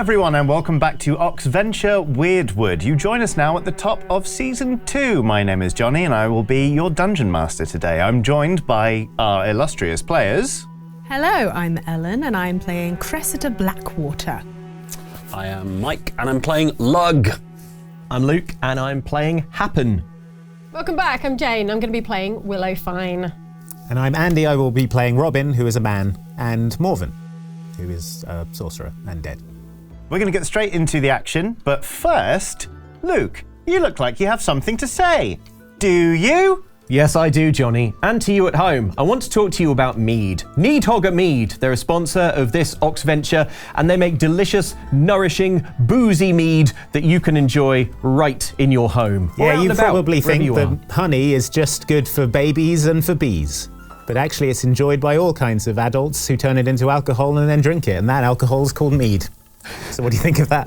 everyone, and welcome back to Oxventure Wyrdwood. You join us now at the top of Season 2. My name is Johnny, and I will be your Dungeon Master today. I'm joined by our illustrious players. Hello, I'm Ellen, and I'm playing Cressida Blackwater. I am Mike, and I'm playing Lug. I'm Luke, and I'm playing Happen. Welcome back, I'm Jane. I'm going to be playing Willow Fine. And I'm Andy. I will be playing Robin, who is a man, and Morven, who is a sorcerer and dead. We're going to get straight into the action, but first, Luke, you look like you have something to say. Do you? Yes, I do, Johnny. And to you at home, I want to talk to you about mead. Needhogger Mead. They're a sponsor of this Oxventure, and they make delicious, nourishing, boozy mead that you can enjoy right in your home. Yeah, you probably think that honey is just good for babies and for bees. But actually it's enjoyed by all kinds of adults who turn it into alcohol and then drink it, and that alcohol is called mead. So what do you think of that?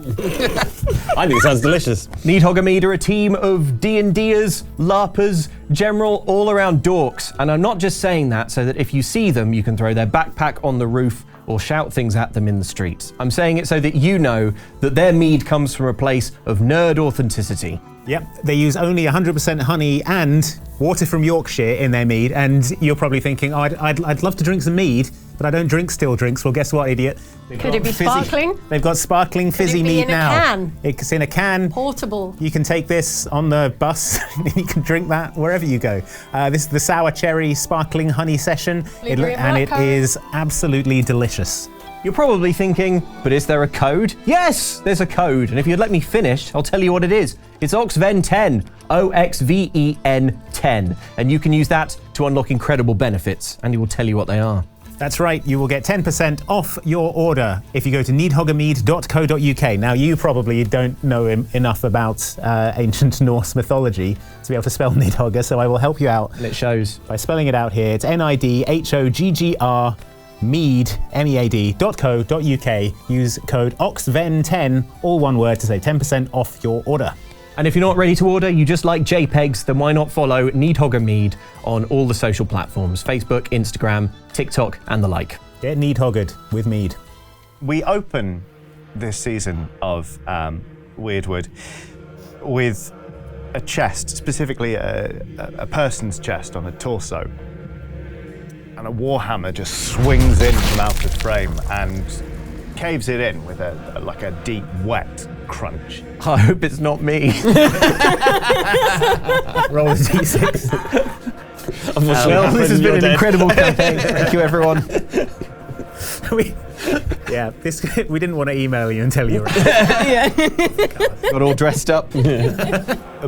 I think it sounds delicious. Needhogger Mead are a team of D&Ders, LARPers, general all-around dorks. And I'm not just saying that so that if you see them, you can throw their backpack on the roof or shout things at them in the streets. I'm saying it so that you know that their mead comes from a place of nerd authenticity. Yep, they use only 100% honey and water from Yorkshire in their mead, and you're probably thinking, oh, I'd love to drink some mead, but I don't drink still drinks. Well, guess what, idiot? Could it be sparkling? They've got sparkling fizzy mead now. Could it be in a can? It's in a can. Portable. You can take this on the bus, and you can drink that wherever you go. This is the Sour Cherry Sparkling Honey Session, and it is absolutely delicious. You're probably thinking, but is there a code? Yes, there's a code. And if you'd let me finish, I'll tell you what it is. It's Oxven10, OXVEN 10. And you can use that to unlock incredible benefits, and he will tell you what they are. That's right, you will get 10% off your order if you go to needhoggermead.co.uk. Now, you probably don't know enough about ancient Norse mythology to be able to spell Needhogger, so I will help you out. And it shows. By spelling it out here. It's NIDHOGGR mead, mead.co.uk. Use code OXVEN10, all one word, to save 10% off your order. And if you're not ready to order, you just like JPEGs, then why not follow Needhogger Mead on all the social platforms, Facebook, Instagram, TikTok, and the like. Get needhoggered with mead. We open this season of Wyrdwood with a chest, specifically a person's chest on a torso. And a warhammer just swings in from out of frame and caves it in with a deep, wet crunch. I hope it's not me. Roll a d6. Well, this has been an incredible campaign. Thank you, everyone. we didn't want to email you and tell you. Got all dressed up.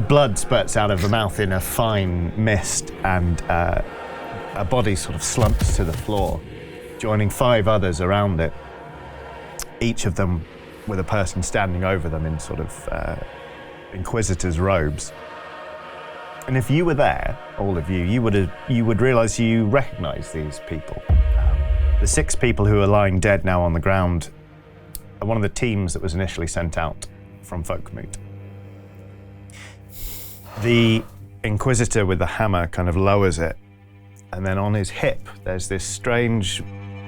Blood spurts out of the mouth in a fine mist, and a body sort of slumps to the floor, joining 5 others around it, each of them with a person standing over them in sort of inquisitors' robes. And if you were there, all of you, you would realise you recognise these people. The 6 people who are lying dead now on the ground are one of the teams that was initially sent out from Folkmoot. The inquisitor with the hammer kind of lowers it, and then on his hip there's this strange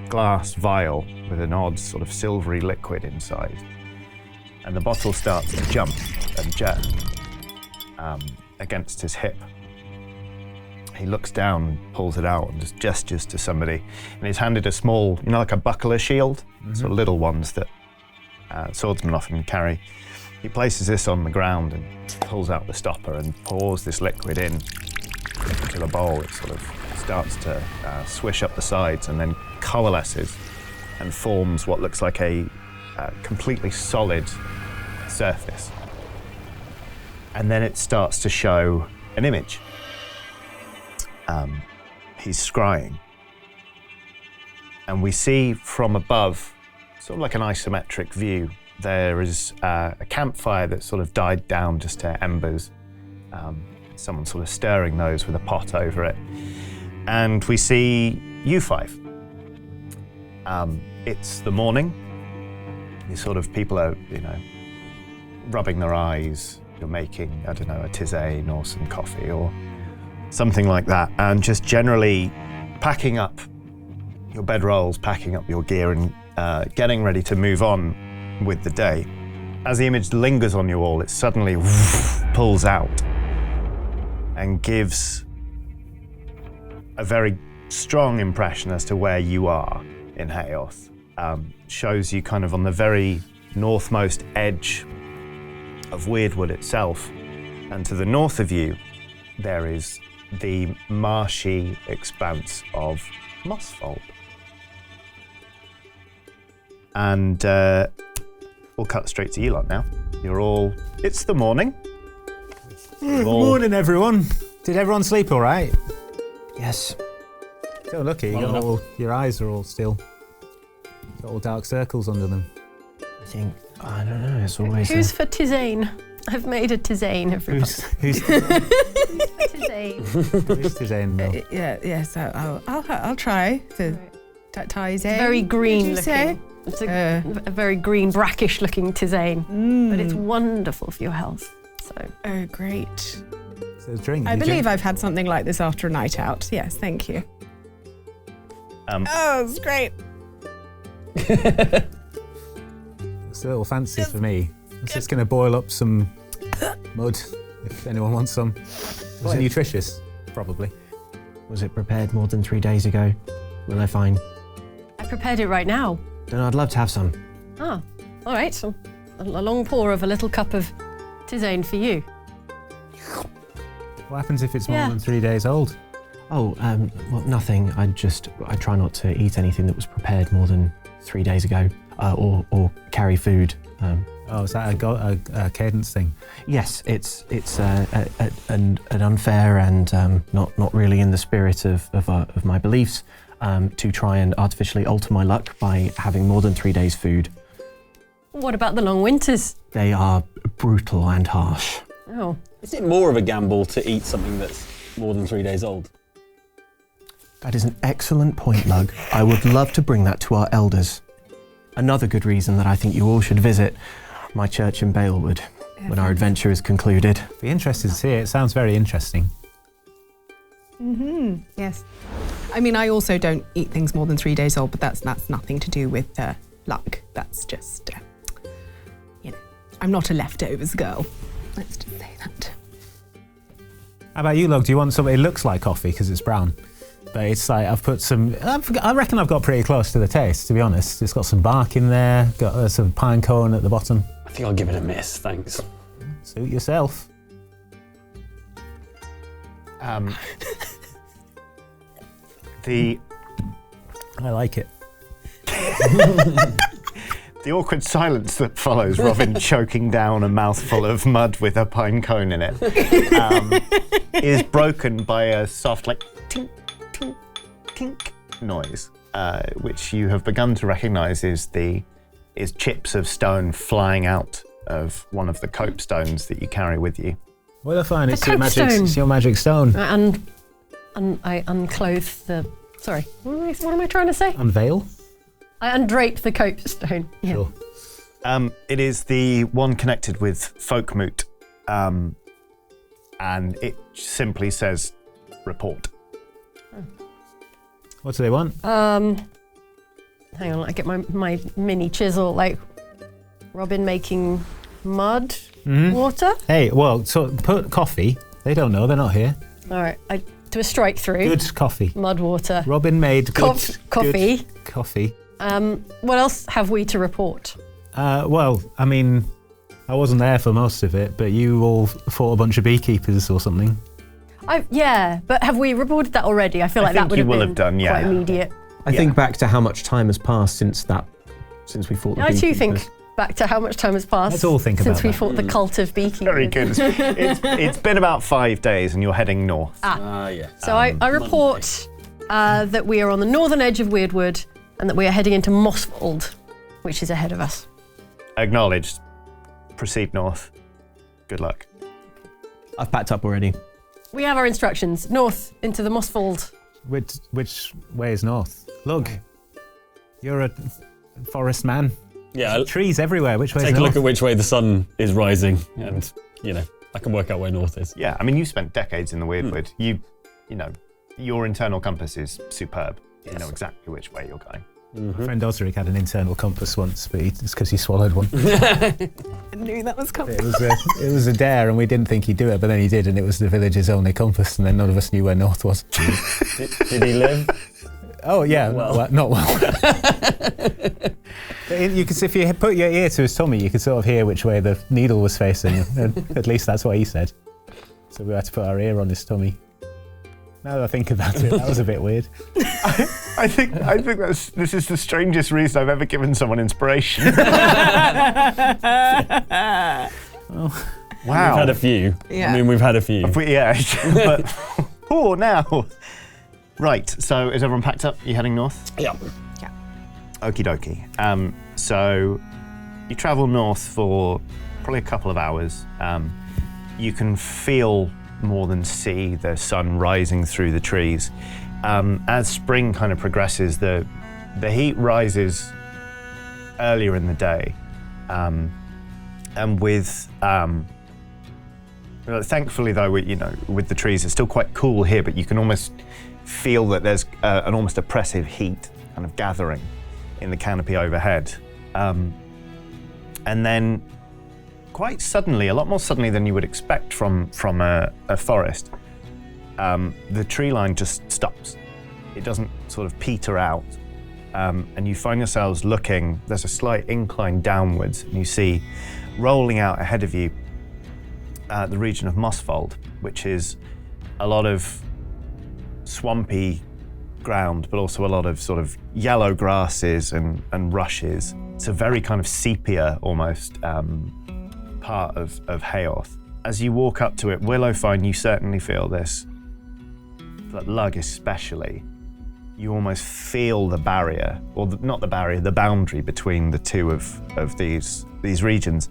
glass vial with an odd sort of silvery liquid inside. And the bottle starts to jump and jerk against his hip. He looks down, pulls it out, and just gestures to somebody. And he's handed a small, like a buckler shield, sort of little ones that swordsmen often carry. He places this on the ground and pulls out the stopper and pours this liquid into a bowl. It sort of starts to swish up the sides and then coalesces and forms what looks like a completely solid surface. And then it starts to show an image. He's scrying. And we see from above, sort of like an isometric view, there is a campfire that sort of died down just to embers. Someone sort of stirring those with a pot over it. And we see you 5. It's the morning. These sort of people are, rubbing their eyes. You're making, a tisane or some coffee or something like that. And just generally packing up your bedrolls, packing up your gear and getting ready to move on with the day. As the image lingers on you all, it suddenly pulls out and gives a very strong impression as to where you are in Hayoth. Shows you kind of on the very northmost edge of Wyrdwood itself. And to the north of you, there is the marshy expanse of Mosfold. And we'll cut straight to you lot now. You're all, it's the morning. Good morning, everyone. Did everyone sleep all right? Yes. So lucky, your eyes are all still. Got all dark circles under them. I don't know, it's always... Who's for tisane? I've made a tisane, everybody. Who's Tisane. who's Tisane, Mel? Yes, I'll try the tisane. Very green Did you say? looking. It's a very green, brackish looking tisane. But it's wonderful for your health. So. Oh, great. So drink. I believe I've had something like this after a night out. Yes, thank you. Oh, it's great. It's a little fancy for me. I'm just going to boil up some mud, if anyone wants some. Is it nutritious? Probably. Was it prepared more than 3 days ago? Will I find? I prepared it right now. Then I'd love to have some. Ah, all right. So a long pour of a little cup of tisane for you. What happens if it's more than 3 days old? Oh, well, nothing. I try not to eat anything that was prepared more than 3 days ago, or carry food. Is that a cadence thing? Yes, it's an unfair and not really in the spirit of my beliefs to try and artificially alter my luck by having more than 3 days' food. What about the long winters? They are brutal and harsh. Oh. Is it more of a gamble to eat something that's more than 3 days old? That is an excellent point, Lug. I would love to bring that to our elders. Another good reason that I think you all should visit my church in Balewood when our adventure is concluded. Be interested to see it. It sounds very interesting. Yes. I mean, I also don't eat things more than 3 days old, but that's nothing to do with luck. That's just, I'm not a leftovers girl. Let's just say that. How about you, Lug? Do you want something that looks like coffee because it's brown? But it's like I've put some. I reckon I've got pretty close to the taste. To be honest, it's got some bark in there. Got some pine cone at the bottom. I think I'll give it a miss, thanks. Suit yourself. I like it. The awkward silence that follows Robin choking down a mouthful of mud with a pine cone in it is broken by a soft, like, tink, tink, tink noise, which you have begun to recognise is chips of stone flying out of one of the copestones that you carry with you. Well, I find it's copestone. your magic stone. And I unclothe the... Sorry, what am I trying to say? Unveil? I undrape the copestone. Yeah. Sure. It is the one connected with folk moot, and it simply says, report. What do they want? Hang on, I get my mini chisel, like Robin making mud water. Hey, well, so put coffee. They don't know, they're not here. All right, I do a strike through. Good coffee. Mud water. Robin made good coffee. Good coffee. What else have we to report? Well, I mean, I wasn't there for most of it, but you all fought a bunch of beekeepers or something. Yeah, but have we reported that already? I feel like that would have been quite immediate. I think back to how much time has passed since we fought the I too beekeepers. think back to how much time has passed Let's all think since about we that. fought the cult of beekeepers. Very good. It's been about 5 days and you're heading north. Yeah. So I report that we are on the northern edge of Wyrdwood and that we are heading into Mosfold, which is ahead of us. Acknowledged. Proceed north. Good luck. I've packed up already. We have our instructions. North into the Mosfold. Which way is north? Look, you're a forest man. Yeah, Trees everywhere. Which way is take a north? look at which way the sun is rising, and I can work out where north is. Yeah, I mean, you spent decades in the Wyrdwood. You know, your internal compass is superb. You know exactly which way you're going. My friend Osric had an internal compass once, but it's because he swallowed one. I knew that was coming. It was a dare, and we didn't think he'd do it, but then he did, and it was the village's only compass, and then none of us knew where north was. Did he live? Oh yeah, Well. not well. You could, if you put your ear to his tummy, you could sort of hear which way the needle was facing. At least that's what he said. So we had to put our ear on his tummy. Now that I think about it, that was a bit weird. I think this is the strangest reason I've ever given someone inspiration. Oh. Wow. We've had a few. Yeah. I mean, we've had a few. But now. Right. So is everyone packed up? You heading north? Yeah. Okie dokie. So you travel north for probably a couple of hours. You can feel more than see the sun rising through the trees. As spring kind of progresses, the heat rises earlier in the day, and with thankfully though, with the trees, it's still quite cool here, but you can almost feel that there's an almost oppressive heat kind of gathering in the canopy overhead, and then quite suddenly, a lot more suddenly than you would expect from a forest, the tree line just stops. It doesn't sort of peter out, and you find yourselves looking. There's a slight incline downwards, and you see rolling out ahead of you the region of Mosfold, which is a lot of swampy ground, but also a lot of sort of yellow grasses and rushes. It's a very kind of sepia almost part of Hayorth. As you walk up to it, Willowfine, you certainly feel this, but Lug especially, you almost feel the barrier, or not the barrier, the boundary between the two of these regions.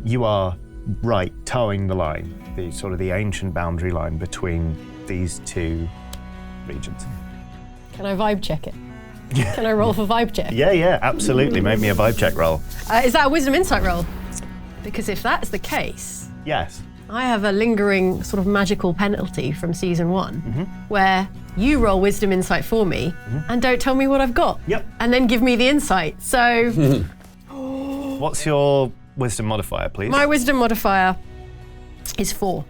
You are right, towing the line, the sort of the ancient boundary line between these two regions. Can I vibe check it? Can I roll for vibe check? Yeah, absolutely. Make me a vibe check roll. Is that a wisdom insight roll? Because if that's the case, Yes. I have a lingering sort of magical penalty from season 1, where you roll wisdom insight for me and don't tell me what I've got. Yep. And then give me the insight. So What's your wisdom modifier, please? my wisdom modifier is 4.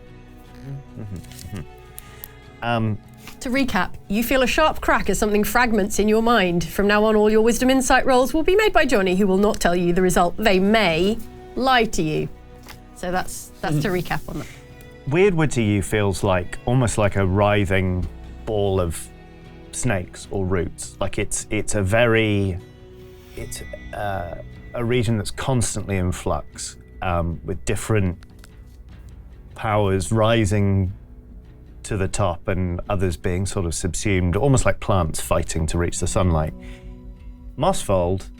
To recap, you feel a sharp crack as something fragments in your mind. From now on, all your wisdom insight rolls will be made by Johnny, who will not tell you the result. They may lie to you. So that's to recap on that. Wyrdwood to you feels like almost like a writhing ball of snakes or roots. Like it's a region that's constantly in flux, with different powers rising to the top and others being sort of subsumed, almost like plants fighting to reach the sunlight. Mosfold,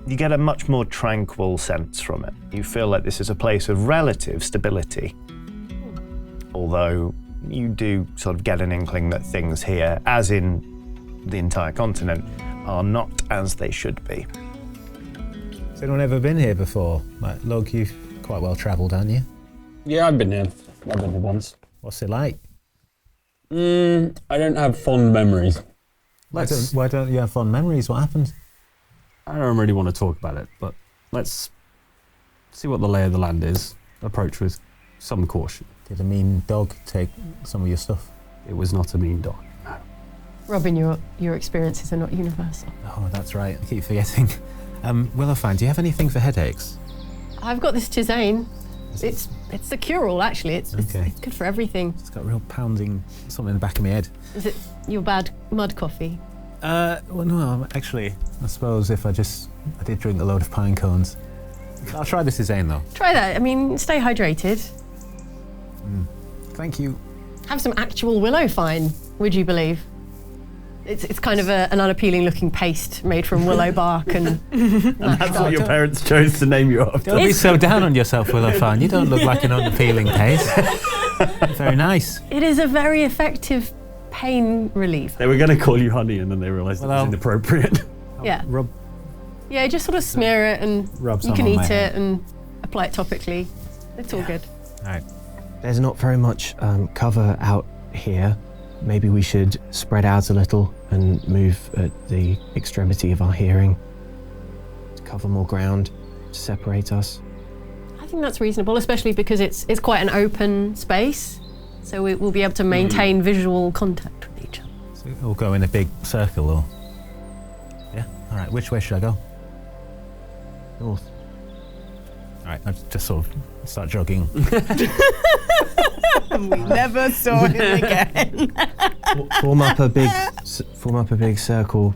you get a much more tranquil sense from it. You feel like this is a place of relative stability, although you do sort of get an inkling that things here, as in the entire continent, are not as they should be. Has anyone ever been here before? Like, Log, you've quite well travelled, aren't you? Yeah, I've been here. I've been here once. What's it like? I don't have fond memories. Why don't you have fond memories? What happened? I don't really want to talk about it, but let's see what the lay of the land is. Approach with some caution. Did a mean dog take some of your stuff? It was not a mean dog. No. Robin, your experiences are not universal. Oh, that's right. I keep forgetting. Willowfine, do you have anything for headaches? I've got this tisane. It's a cure-all, actually. It's good for everything. It's got real pounding something in the back of my head. Is it your bad mud coffee? Well, no, actually, I suppose if I did drink a load of pine cones. I'll try the tisane, though. Try that. I mean, stay hydrated. Thank you. Have some actual Willowfine, would you believe? It's kind of an unappealing looking paste made from willow bark and That's what your parents chose to name you after. Don't be so down on yourself, Willowfine. You don't look like an unappealing paste. Very nice. It is a very effective pain relief. They were going to call you honey and then they realised it was inappropriate. Yeah. Rub. Yeah, just sort of smear it and Rub you some can on eat my it head. and apply it topically. It's all good. All right. There's not very much cover out here. maybe we should spread out a little and move at the extremity of our hearing to cover more ground, to separate us. I think that's reasonable, especially because it's quite an open space, so we'll be able to maintain visual contact with each other. So we'll go in a big circle, or yeah. All right. Which way should I go? North. All right. I'll just sort of start jogging. We never saw him again. Form up a big circle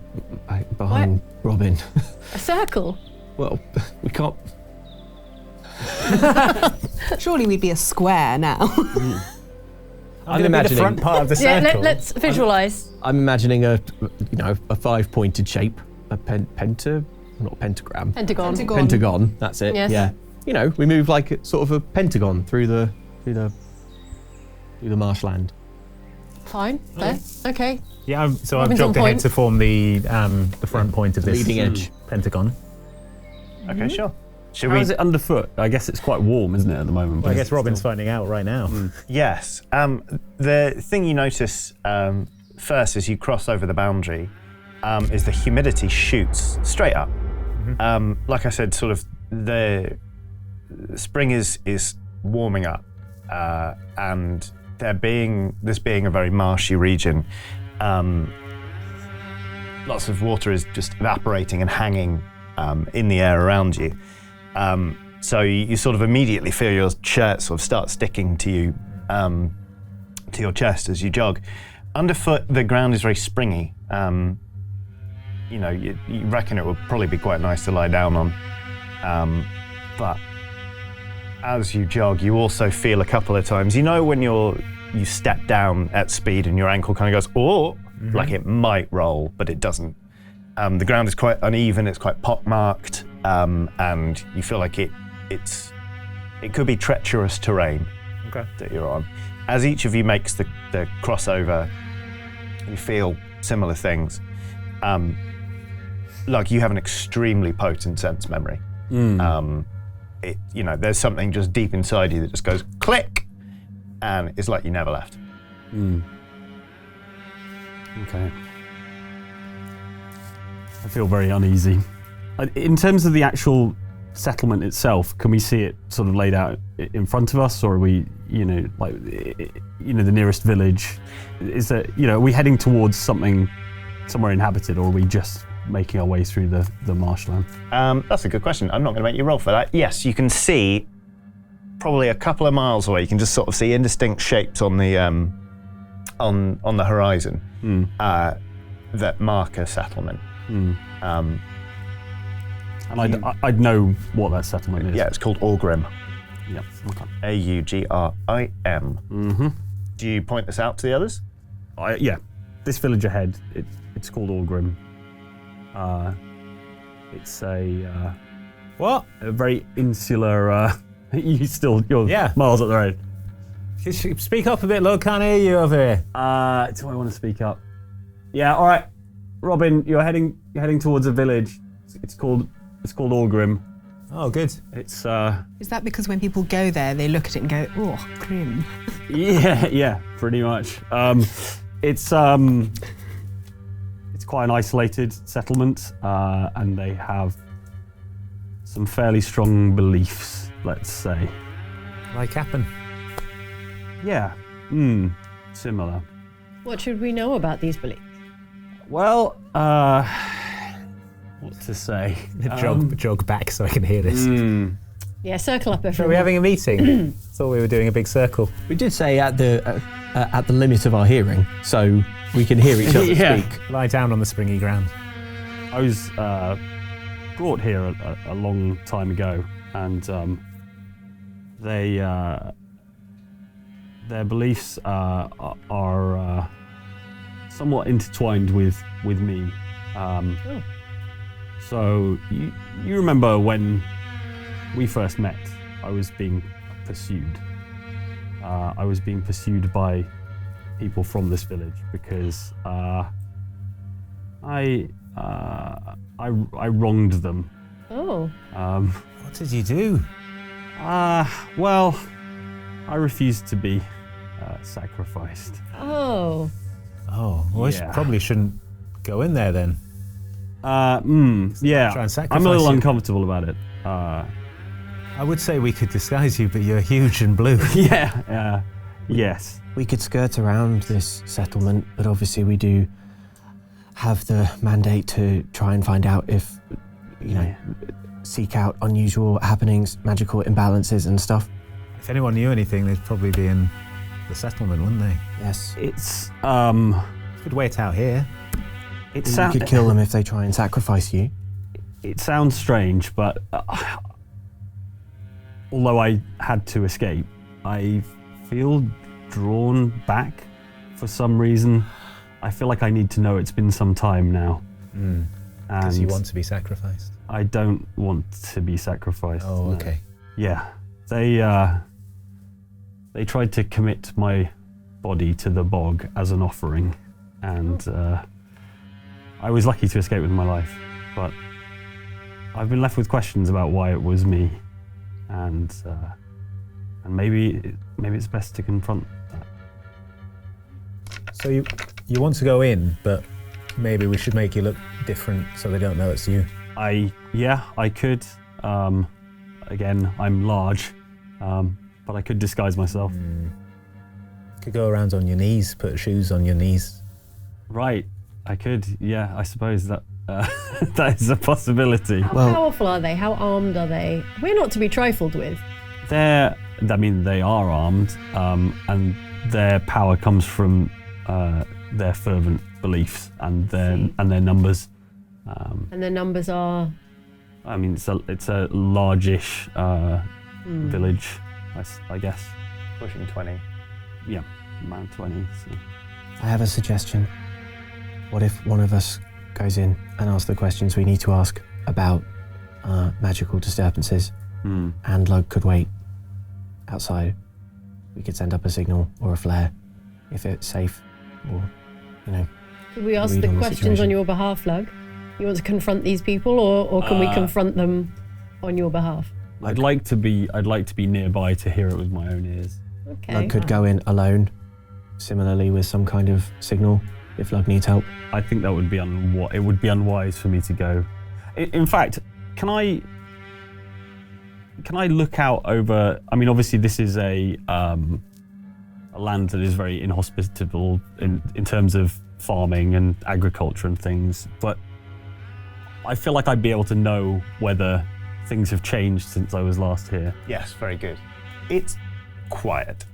behind Robin. A circle? Well, we can't. Surely we'd be a square now. I'm imagining the front part of the Yeah, circle. let's visualise. I'm imagining a 5-pointed shape, a not pentagram. Pentagon. Pentagon. That's it. Yes. Yeah. We move like sort of a pentagon through the marshland. Fine. There. Okay. Yeah. So I've Robin's on jogged ahead point. to form the front point of this Leading edge. pentagon. Okay, sure. Should How we? is it underfoot? I guess it's quite warm, isn't it, at the moment? Well, I but guess it's Robin's still- finding out right now. Yes. The thing you notice first as you cross over the boundary is the humidity shoots straight up. Like I said, sort of the spring is warming up, and this being a very marshy region, lots of water is just evaporating and hanging in the air around you. So you sort of immediately feel your shirt sort of start sticking to you, to your chest as you jog. Underfoot, the ground is very springy. You reckon it would probably be quite nice to lie down on. But as you jog, you also feel a couple of times, when you step down at speed and your ankle kind of goes, like it might roll, but it doesn't. The ground is quite uneven, it's quite pockmarked, and you feel like it could be treacherous terrain that you're on. As each of you makes the crossover, you feel similar things. Like you have an extremely potent sense memory. There's something just deep inside you that just goes click, and it's like you never left. Okay. I feel very uneasy. In terms of the actual settlement itself, can we see it sort of laid out in front of us, or are we, the nearest village? Is that, are we heading towards somewhere inhabited, or are we just making our way through the marshland? That's a good question. I'm not going to make you roll for that. Yes, you can see probably a couple of miles away. You can just sort of see indistinct shapes on the on the horizon that mark a settlement. And I'd know what that settlement is. Yeah, it's called Orrim. Yep. Okay. Agrim. Do you point this out to the others? This village ahead. It's called Orrim. It's a very insular. You're miles up the road. Speak up a bit, look, can't hear you over here. Do I want to speak up? Yeah. All right, Robin, you're heading towards a village. It's called Orrim. Oh, good. It's Is that because when people go there, they look at it and go, oh, grim? yeah, pretty much. It's quite an isolated settlement, and they have some fairly strong beliefs, let's say. Like happen. Yeah. Similar. What should we know about these beliefs? Well, what to say? Jog back so I can hear this. Yeah, circle up Are everyone. we having a meeting? Thought we were doing a big circle. We did say at the limit of our hearing, so we can hear each other Yeah. speak. Lie down on the springy ground. I was brought here a long time ago, and their beliefs are somewhat intertwined with me. So you remember when we first met, I was being pursued. I was being pursued by people from this village because I wronged them. Oh. What did you do? Well, I refused to be sacrificed. Oh. Oh, well, Yeah. we probably shouldn't go in there then. Yeah. Try and I'm a sacrifice little you. uncomfortable about it. I would say we could disguise you, but you're huge and blue. Yeah. Yes. We could skirt around this settlement, but obviously we do have the mandate to try and find out if, seek out unusual happenings, magical imbalances and stuff. If anyone knew anything, they'd probably be in the settlement, wouldn't they? Yes. It's Could wait out here. it You sounds could kill them if they try and sacrifice you. It sounds strange, but although I had to escape, I feel drawn back for some reason. I feel like I need to know it's been some time now. Because And you want to be sacrificed. I don't want to be sacrificed. Oh, no. okay. Yeah. They tried to commit my body to the bog as an offering, and I was lucky to escape with my life, but I've been left with questions about why it was me, and maybe it's best to confront that. So you want to go in, but maybe we should make you look different so they don't know it's you. I could. Again, I'm large, but I could disguise myself. Could go around on your knees, put shoes on your knees. Right, I could. Yeah, I suppose that that is a possibility. How powerful are they? How armed are they? We're not to be trifled with. They are armed, and their power comes from their fervent beliefs and their numbers. And their numbers are... I mean, it's a largish village, I guess. Pushing 20. Yeah, around 20. So. I have a suggestion. What if one of us goes in and asks the questions we need to ask about magical disturbances, and Lug could wait outside? We could send up a signal or a flare if it's safe, or, Could we ask read the on the questions situation. on your behalf, Lug? You want to confront these people, or can we confront them on your behalf? I'd like to be nearby to hear it with my own ears. Okay. Lug could go in alone, similarly with some kind of signal if Lug needs help. I think that would be it would be unwise for me to go. In fact, can I look out over? I mean, obviously this is a land that is very inhospitable in terms of farming and agriculture and things, but I feel like I'd be able to know whether things have changed since I was last here. Yes, very good. It's quiet.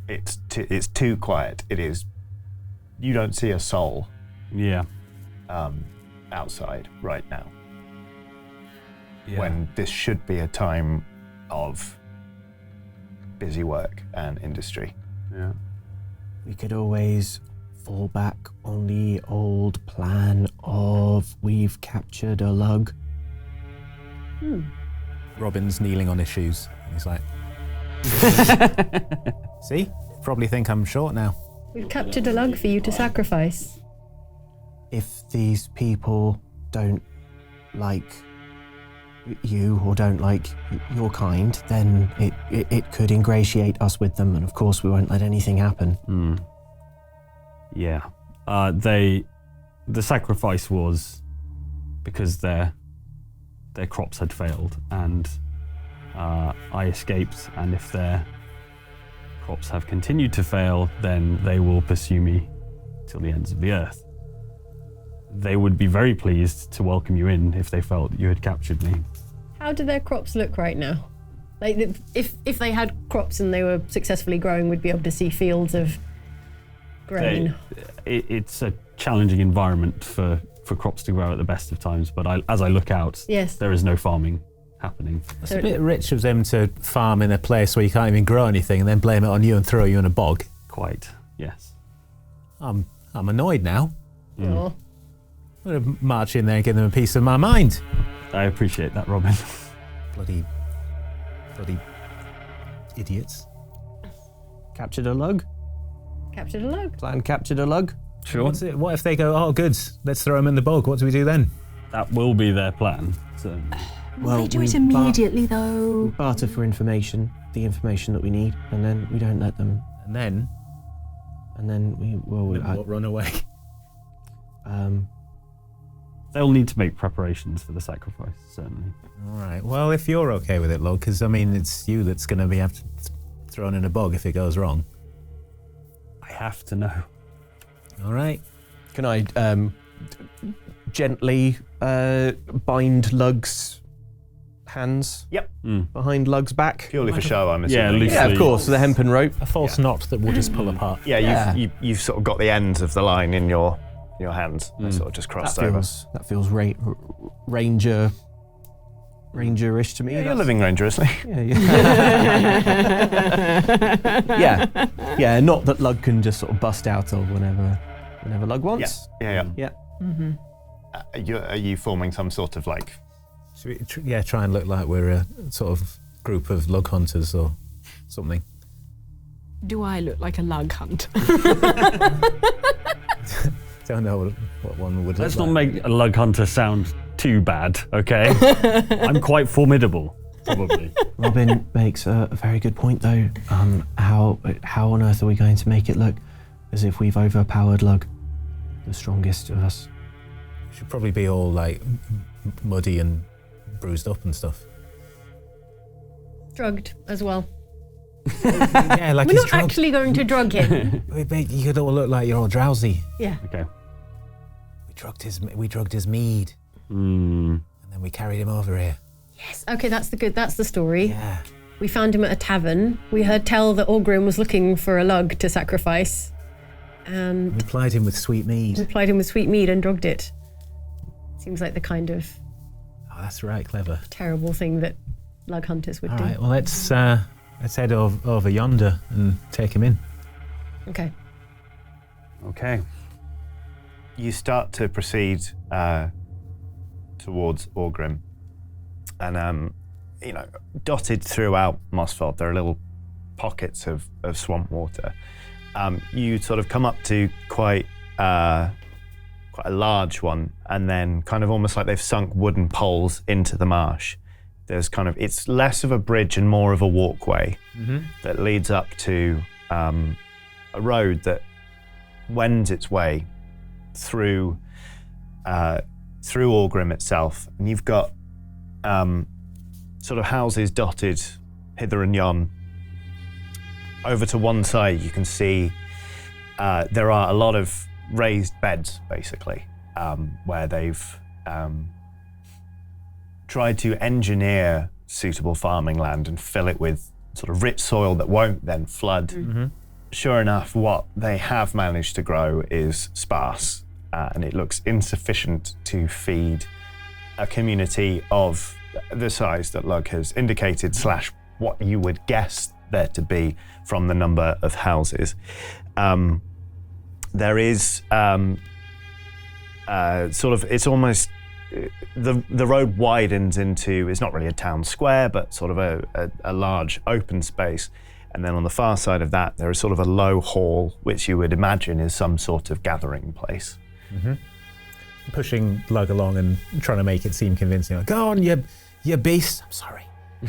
It's too quiet. It is. You don't see a soul Yeah. outside right now. When this should be a time of busy work and industry. Yeah. We could always fall back on the old plan of we've captured a Lug. Robin's kneeling on his shoes. And he's like, see? Probably think I'm short now. We've captured a Lug for you to sacrifice. If these people don't like you or don't like your kind, then it could ingratiate us with them, and of course we won't let anything happen. Yeah. The sacrifice was because their crops had failed, and I escaped, and if their crops have continued to fail, then they will pursue me till the ends of the earth. They would be very pleased to welcome you in if they felt you had captured me. How do their crops look right now? Like, if they had crops and they were successfully growing, we'd be able to see fields of grain. It's a challenging environment for crops to grow at the best of times, but as I look out, Yes. there is no farming happening. It's a bit rich of them to farm in a place where you can't even grow anything and then blame it on you and throw you in a bog. Quite, yes. I'm annoyed now. Aw. I'm going to march in there and give them a piece of my mind. I appreciate that, Robin. Bloody idiots. Captured a Lug? Captured a Lug. Plan captured a Lug? Sure. What if they go, oh, good, let's throw them in the bog? What do we do then? That will be their plan. So. Will they do we it immediately, though? barter for information, the information that we need, and then we don't let them. And then And then Run away. They'll need to make preparations for the sacrifice, certainly. All right. Well, if you're okay with it, Log, because I mean, it's you that's going to be thrown in a bog if it goes wrong. I have to know. All right. Can I gently bind Lug's hands? Yep. Behind Lug's back. Purely for show, I'm assuming. Yeah, loosely. Yeah, of course. The hempen rope. A false knot that will just pull apart. Yeah, you've sort of got the ends of the line in your hands. They sort of just crossed over. That feels ranger-ish to me. Yeah, you're living dangerously. Yeah. Not that Lug can just sort of bust out of whenever Lug wants. Yeah. Mm-hmm. Are you forming some sort of like? Should we try and look like we're a sort of group of lug hunters or something? Do I look like a lug hunter? Don't know what one would Let's look not like. make a lug hunter sound too bad, okay? I'm quite formidable, probably. Robin makes a very good point, though. How on earth are we going to make it look as if we've overpowered Lug, the strongest of us? Should probably be all like muddy and bruised up and stuff. Drugged as well. Yeah, like We're he's not drunk. actually going to drug him. You could all look like you're all drowsy. Yeah. Okay. We drugged his mead, and then we carried him over here. Yes. Okay, that's the story. Yeah. We found him at a tavern. We heard tell that Orrim was looking for a lug to sacrifice. And We plied him with sweet mead. we plied him with sweet mead and drugged it. Seems like the kind of Oh, that's right, clever. terrible thing that lug hunters would All do. right, well let's head over yonder and take him in. Okay. Okay. You start to proceed towards Orrim, and dotted throughout Mosfold, there are little pockets of swamp water. You sort of come up to quite a large one, and then kind of almost like they've sunk wooden poles into the marsh. There's it's less of a bridge and more of a walkway that leads up to a road that wends its way through Orrim itself, and you've got sort of houses dotted hither and yon. Over to one side, you can see there are a lot of raised beds, basically, where they've tried to engineer suitable farming land and fill it with sort of rich soil that won't then flood. Sure enough, what they have managed to grow is sparse, and it looks insufficient to feed a community of the size that Lug has indicated, / what you would guess there to be from the number of houses. There is it's almost, the road widens into, it's not really a town square, but sort of a large open space. And then on the far side of that, there is sort of a low hall, which you would imagine is some sort of gathering place. Pushing Lug along and trying to make it seem convincing. Like, go on, you beast. I'm sorry.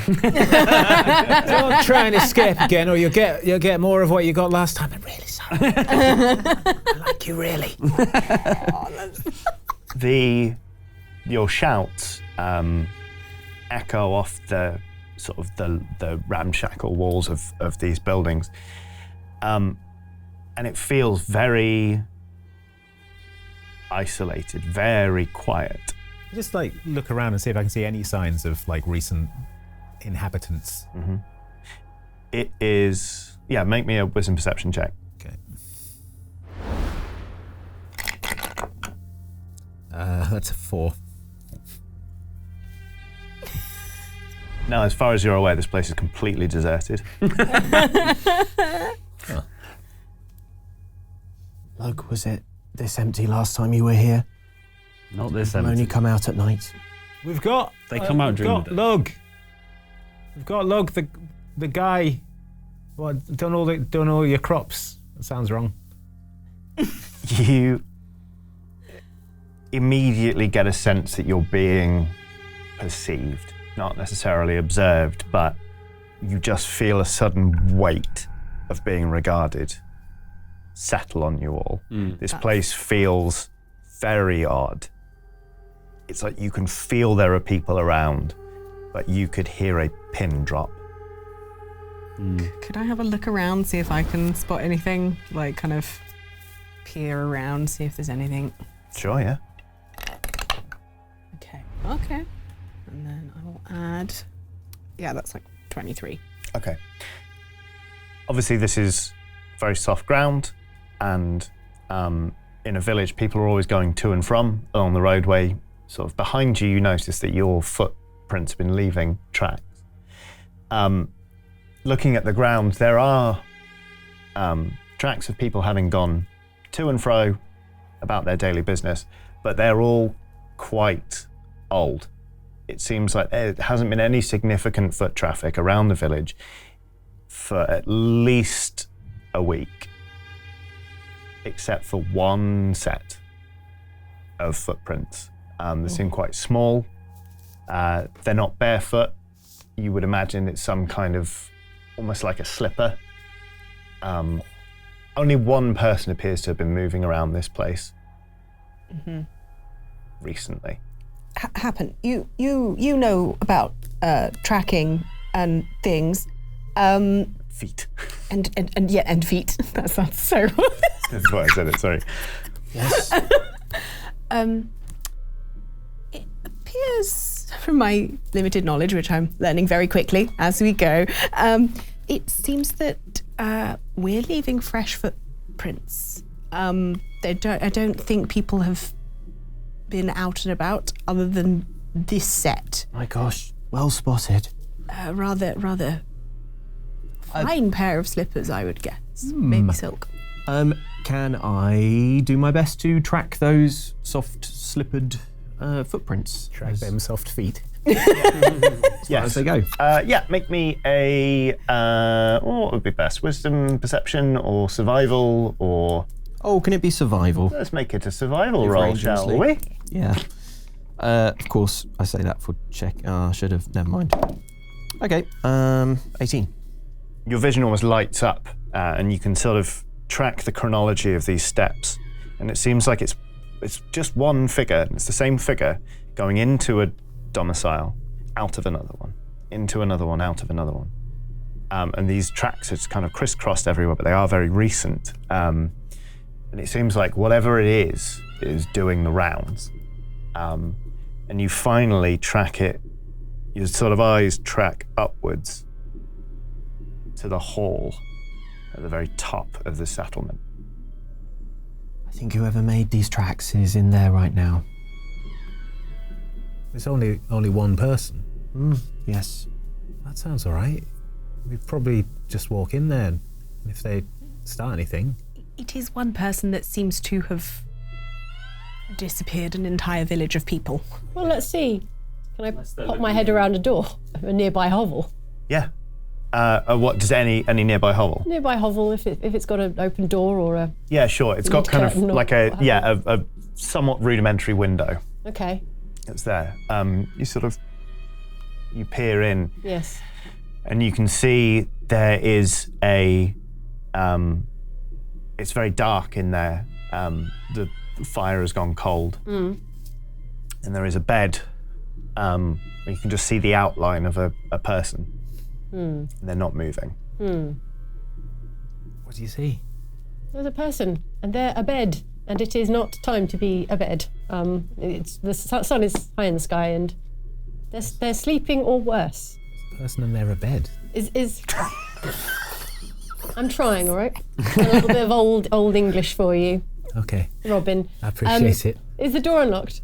Don't try and escape again, or you'll get more of what you got last time. I'm really sorry. I like you, really. Your shouts echo off the sort of the ramshackle walls of these buildings, and it feels very isolated, very quiet. Just like look around and see if I can see any signs of like recent inhabitants. It is, make me a wisdom perception check. Okay. That's a 4. Now, as far as you're aware, this place is completely deserted. Lug, was it this empty last time you were here? Not this Will empty. only come out at night. We've got. They come out during the day. Lug. We've got Lug, the guy. What? Done all your crops. That sounds wrong. You immediately get a sense that you're being perceived, not necessarily observed, but you just feel a sudden weight of being regarded. settle on you all. This place feels very odd. It's like you can feel there are people around, but you could hear a pin drop. Could I have a look around, see if I can spot anything? Like, kind of peer around, see if there's anything. Sure, yeah. Okay. And then I will add... Yeah, that's like 23. Okay. Obviously, this is very soft ground, and in a village, people are always going to and from along the roadway. Sort of behind you, you notice that your footprints have been leaving tracks. Looking at the ground, there are tracks of people having gone to and fro about their daily business, but they're all quite old. It seems like there hasn't been any significant foot traffic around the village for at least a week, except for one set of footprints. They seem quite small. They're not barefoot. You would imagine it's some kind of, almost like a slipper. Only one person appears to have been moving around this place recently. Happen. You know about tracking and things. Feet. And feet. That sounds so. That's why I said it. Sorry. Yes. It appears, from my limited knowledge, which I'm learning very quickly as we go, it seems that we're leaving fresh footprints. I don't think people have been out and about other than this set. My gosh, well spotted. Rather fine pair of slippers, I would guess. Maybe silk. Can I do my best to track those soft slippered footprints? Track them soft feet. Yes. As they go. Yeah, make me a, what would be best? Wisdom, perception, or survival, or... Oh, can it be survival? Let's make it a survival If roll, range and shall sleep. we? Yeah. Of course, I say that for check. I should have. Never mind. Okay. 18. Your vision almost lights up, and you can sort of track the chronology of these steps. And it seems like it's just one figure. It's the same figure going into a domicile, out of another one, into another one, out of another one. And these tracks are just kind of crisscrossed everywhere, but they are very recent. And it seems like whatever it is doing the rounds. And you finally track it, your sort of eyes track upwards to the hall at the very top of the settlement. I think whoever made these tracks is in there right now. It's only one person. Yes. That sounds all right. We'd probably just walk in there, and if they start anything. It is one person that seems to have disappeared an entire village of people. Well, let's see. Can I pop my head around a door, a nearby hovel? Yeah. What does any nearby hovel? Nearby hovel, if it's got an open door or a... Yeah, sure. It's got kind of curtain or like what have you. a somewhat rudimentary window Okay. that's there. You peer in, Yes. and you can see there is a. It's very dark in there. The fire has gone cold, and there is a bed. Where you can just see the outline of a person. And they're not moving. What do you see? There's a person, and they're abed, and it is not time to be abed. It's the sun is high in the sky, and they're sleeping or worse. Person and they're a bed. Is I'm trying, all right. A little bit of old English for you, Okay, Robin. I appreciate it. Is the door unlocked?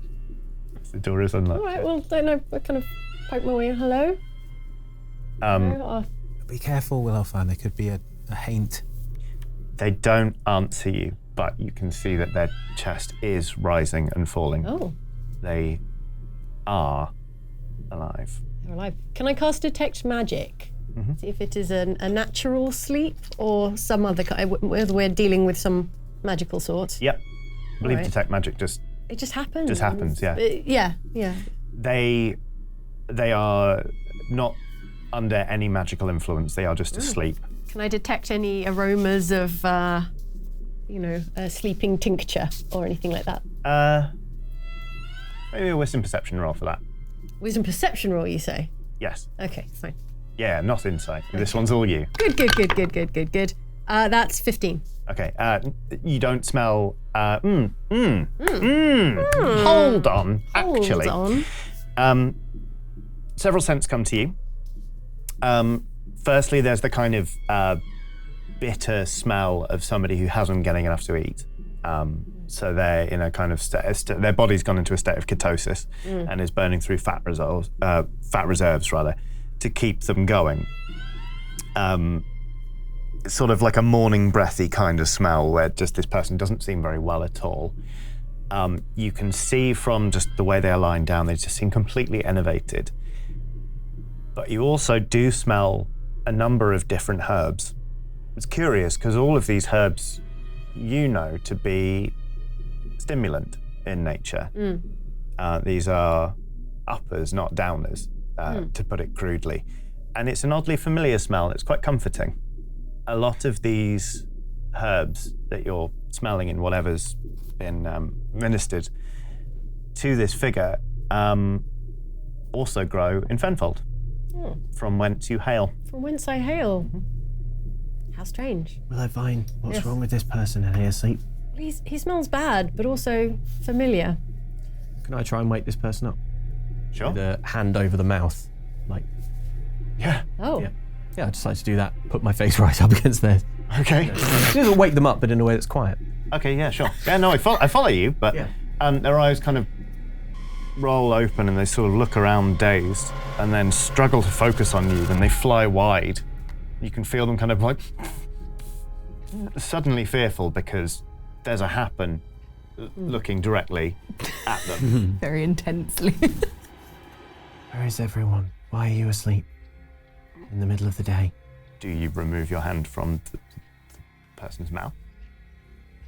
The door is unlocked. All right. Well, don't know. I kind of poke my way in. Hello. Hello? Be careful, Willowfine. There could be a haint. They don't answer you, but you can see that their chest is rising and falling. Oh, They are alive. they're alive. Can I cast detect magic? See if it is a natural sleep or some other kind. Whether we're dealing with some magical sort. Yep. I believe Right. detect magic just It just happens. Just happens, yeah. Yeah. they are not under any magical influence. They are just asleep. Can I detect any aromas of a sleeping tincture or anything like that? Maybe a wisdom perception roll for that. Wisdom perception roll, you say? Yes. Okay, fine. Yeah, not insight. This one's all you. Good. That's 15. Okay. You don't smell. Hold on. Actually, Hold on. Several scents come to you. Firstly, there's the kind of bitter smell of somebody who hasn't been getting enough to eat. So they're in a kind of their body's gone into a state of ketosis and is burning through fat reserves to keep them going. It's sort of like a morning breathy kind of smell where just this person doesn't seem very well at all. You can see from just the way they're lying down, they just seem completely enervated. But you also do smell a number of different herbs. It's curious because all of these herbs to be stimulant in nature. These are uppers, not downers, to put it crudely. And it's an oddly familiar smell. It's quite comforting. A lot of these herbs that you're smelling in whatever's been ministered to this figure also grow in Fenfold, from whence you hail. From whence I hail. How strange. Will I find what's Yes. wrong with this person in here asleep? He smells bad, but also familiar. Can I try and wake this person up? Sure. With a hand over the mouth. Like, Yeah. Oh. yeah, I decided to do that. Put my face right up against theirs. Okay. It doesn't wake them up, but in a way that's quiet. Okay, yeah, sure. Yeah, no, I follow you, but their eyes kind of roll open and they sort of look around dazed and then struggle to focus on you, then they fly wide. You can feel them kind of like suddenly fearful because there's a happen looking directly at them. Very intensely. Where is everyone? Why are you asleep? In the middle of the day. Do you remove your hand from the person's mouth?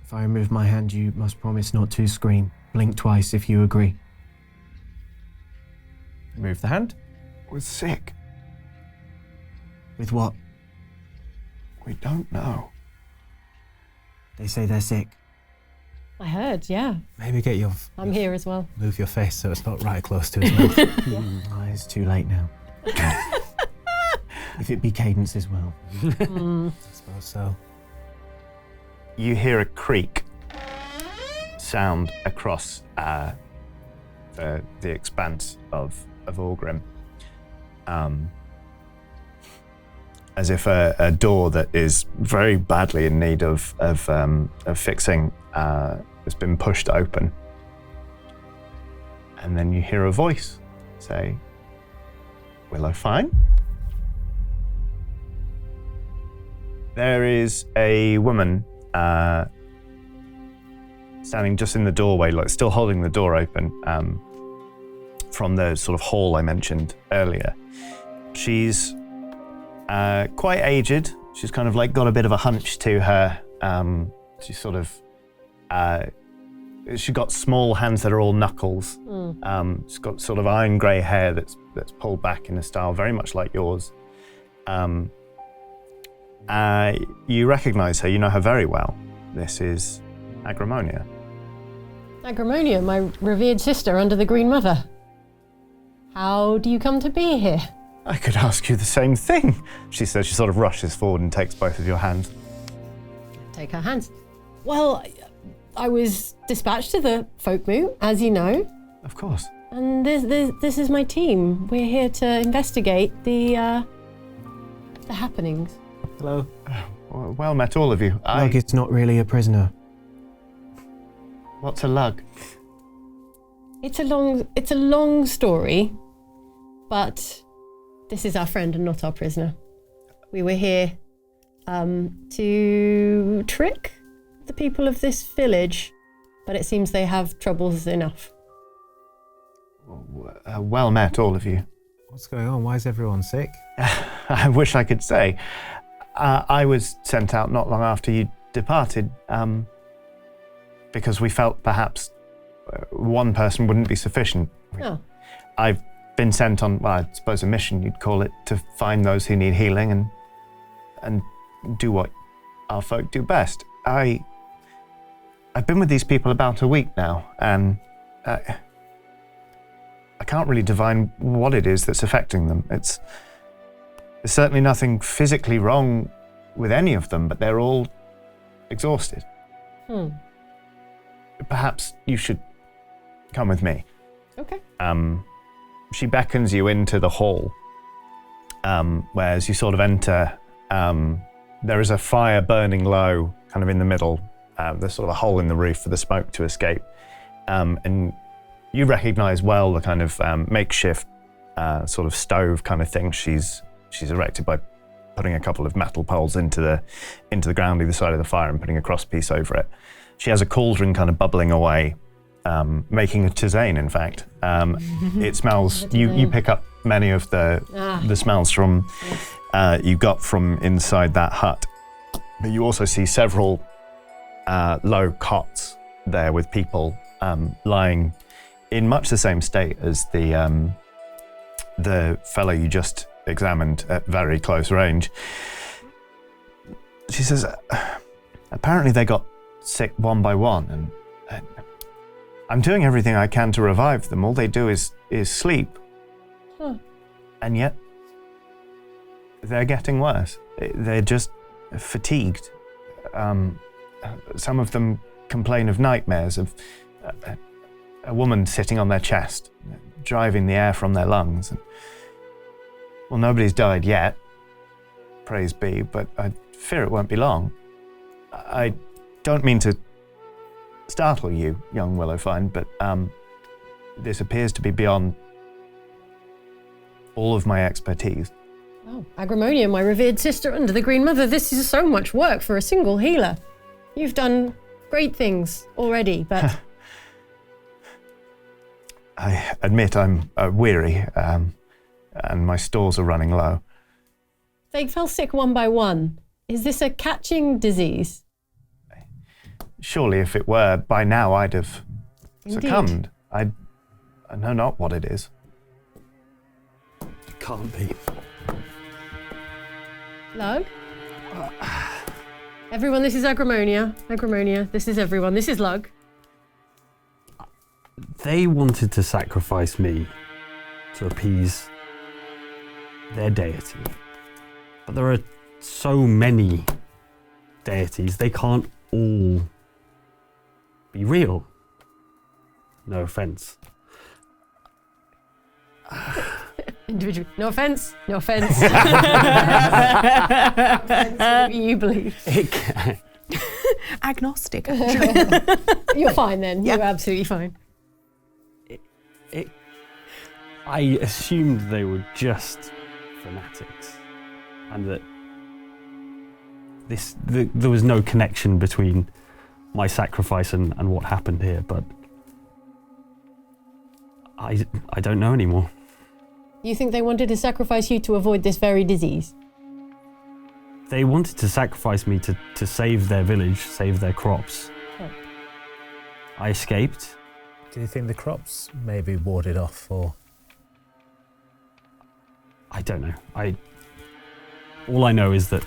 If I remove my hand, you must promise not to scream. Blink twice if you agree. Remove the hand. We're sick. With what? We don't know. They say they're sick. I heard, yeah. Maybe get your I'm here as well. move your face so it's not right close to his mouth. Oh, it's too late now. If it be Cadence as well. I suppose so. You hear a creak sound across the expanse of Orrim. As if a door that is very badly in need of fixing has been pushed open. And then you hear a voice say, "Willow, fine?" There is a woman standing just in the doorway, like still holding the door open from the sort of hall I mentioned earlier. She's quite aged. She's kind of like got a bit of a hunch to her. She's sort of, she's got small hands that are all knuckles. She's got sort of iron grey hair that's pulled back in a style very much like yours. You recognise her, you know her very well. This is Agrimonia. Agrimonia, my revered sister under the Green Mother. How do you come to be here? I could ask you the same thing, she says. She sort of rushes forward and takes both of your hands. Take her hands. Well, I was dispatched to the folk moot, as you know, Of course. and this is my team. We're here to investigate the happenings. Hello. Well met, all of you. Lug is not really a prisoner. What's a lug? It's a long story, but this is our friend and not our prisoner. We were here to trick the people of this village, but it seems they have troubles enough. Well met, all of you. What's going on? Why is everyone sick? I wish I could say. I was sent out not long after you departed because we felt perhaps one person wouldn't be sufficient. Oh. I've been sent on, well, I suppose a mission you'd call it, to find those who need healing and do what our folk do best. I've been with these people about a week now, and I can't really divine what it is that's affecting them. There's certainly nothing physically wrong with any of them, but they're all exhausted. Perhaps you should come with me. Okay. She beckons you into the hall, where as you sort of enter, there is a fire burning low, kind of in the middle. There's sort of a hole in the roof for the smoke to escape. And you recognize well the kind of makeshift sort of stove kind of thing she's erected by putting a couple of metal poles into the ground either side of the fire and putting a crosspiece over it. She has a cauldron kind of bubbling away, making a tisane, in fact. It smells, you pick up many of the smells from you got from inside that hut. But you also see several low cots there with people lying in much the same state as the fellow you just examined at very close range. She says, apparently they got sick one by one, and I'm doing everything I can to revive them. All they do is sleep. And yet they're getting worse. They're just fatigued. Some of them complain of nightmares, of a woman sitting on their chest, driving the air from their lungs. Well, nobody's died yet, praise be, but I fear it won't be long. I don't mean to startle you, young Willowfine, but this appears to be beyond all of my expertise. Oh, Agrimonia, my revered sister under the Green Mother, this is so much work for a single healer. You've done great things already, but... I admit I'm weary, and my stores are running low. They fell sick one by one. Is this a catching disease? Surely if it were, by now I'd have Indeed. succumbed. I know not what it is. It can't be. Lug? Everyone, this is Agrimonia. Agrimonia, this is everyone. This is Lug. They wanted to sacrifice me to appease their deity. But there are so many deities, they can't all be real. No offense. Individual. No offense. No offense. You believe. Agnostic. You're fine then. Yeah. You're absolutely fine. I assumed they were just fanatics, and that there was no connection between my sacrifice and what happened here, but I don't know anymore. You think they wanted to sacrifice you to avoid this very disease? They wanted to sacrifice me to save their village, save their crops. Oh. I escaped. Do you think the crops may be warded off, or...? I don't know. All I know is that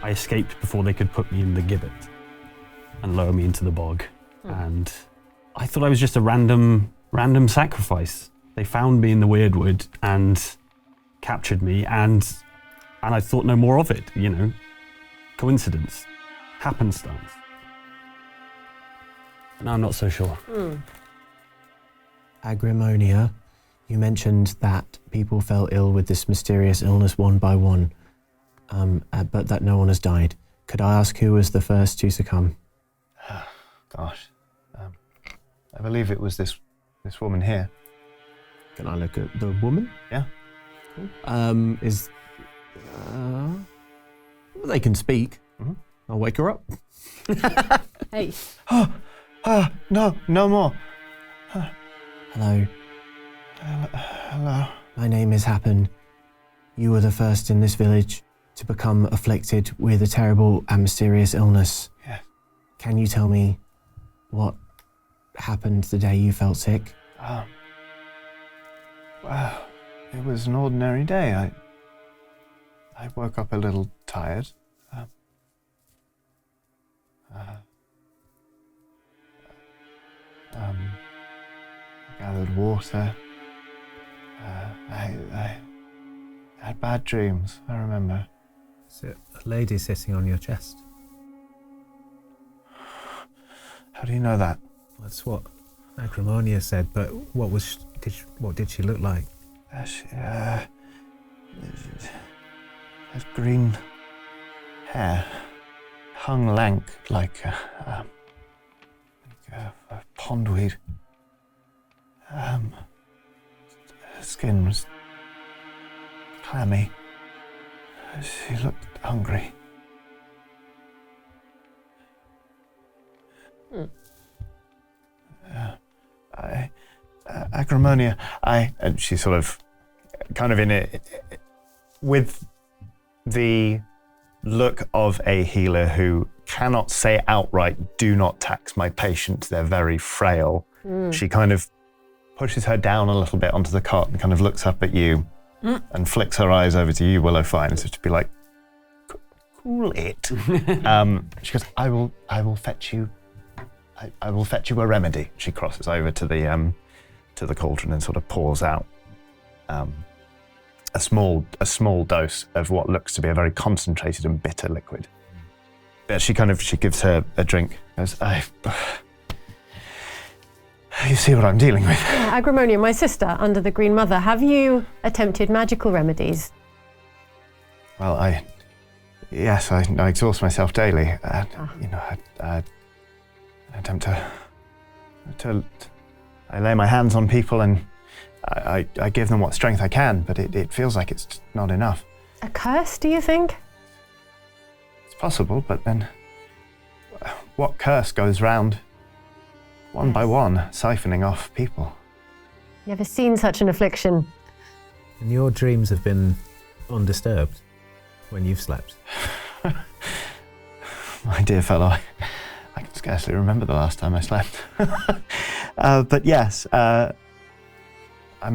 I escaped before they could put me in the gibbet and lower me into the bog. And I thought I was just a random sacrifice. They found me in the Wyrdwood and captured me, and I thought no more of it, you know. Coincidence. Happenstance. No, I'm not so sure. Agrimonia, you mentioned that people fell ill with this mysterious illness one by one, but that no one has died. Could I ask who was the first to succumb? Gosh. I believe it was this woman here. Can I look at the woman? Yeah. Cool. They can speak. Mhm. I'll wake her up. Hey. No more. Hello. Hello. My name is Happen. You were the first in this village to become afflicted with a terrible and mysterious illness. Yes. Can you tell me what happened the day you felt sick? Well, it was an ordinary day. I woke up a little tired. gathered water. I had bad dreams, I remember. Is it a lady sitting on your chest? How do you know that? That's what Agrimonia said, but what did she look like? She had green hair, hung lank like a pondweed. Her skin was clammy. She looked hungry. Agrimonia, and she sort of, kind of in it, with the look of a healer who cannot say outright, do not tax my patients, they're very frail. She kind of pushes her down a little bit onto the cot and kind of looks up at you and flicks her eyes over to you, Willowfine, as if to be like, cool it. She goes, I will fetch you. I will fetch you a remedy. She crosses over to the cauldron and sort of pours out a small dose of what looks to be a very concentrated and bitter liquid. But she gives her a drink. Goes, you see what I'm dealing with. Yeah, Agrimonia, my sister, under the Green Mother, have you attempted magical remedies? Well, I exhaust myself daily. I attempt to I lay my hands on people and I give them what strength I can, but it feels like it's not enough. A curse, do you think? It's possible, but then what curse goes round one by one, siphoning off people? Never seen such an affliction. And your dreams have been undisturbed when you've slept? My dear fellow, I can scarcely remember the last time I slept. But yes, I'm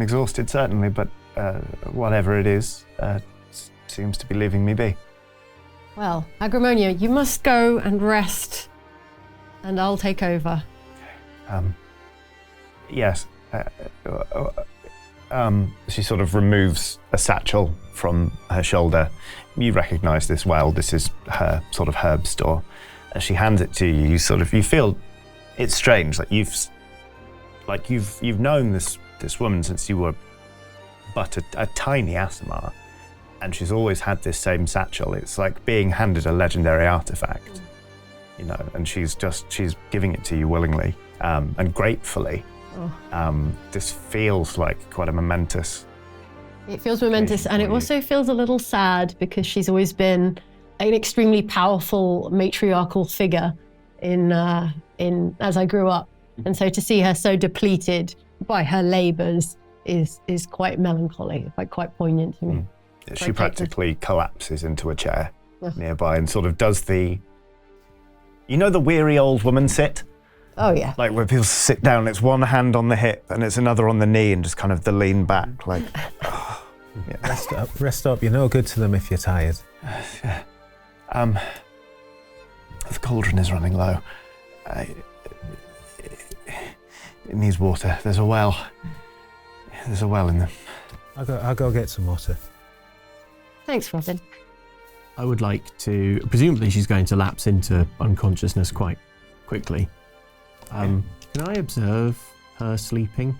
exhausted certainly, but whatever it is, seems to be leaving me be. Well, Agrimonia, you must go and rest, and I'll take over. Yes. She sort of removes a satchel from her shoulder. You recognise this well. This is her sort of herb store. As she hands it to you, you feel it's strange. You've known this woman since you were but a tiny Aasimar, and she's always had this same satchel. It's like being handed a legendary artifact, and she's giving it to you willingly and gratefully. This feels like quite a momentous. It feels momentous, and it also feels a little sad because she's always been an extremely powerful matriarchal figure in as I grew up, and so to see her so depleted by her labours is quite melancholy, quite poignant to me. She practically collapses into a chair nearby and sort of does the weary old woman sit. Oh yeah. Like where people sit down, it's one hand on the hip and it's another on the knee and just kind of the lean back, like. Yeah. Rest up. You're no good to them if you're tired. The cauldron is running low. It needs water. There's a well. There's a well in them. I'll go get some water. Thanks, Robin. I would like to. Presumably, she's going to lapse into unconsciousness quite quickly. Can I observe her sleeping?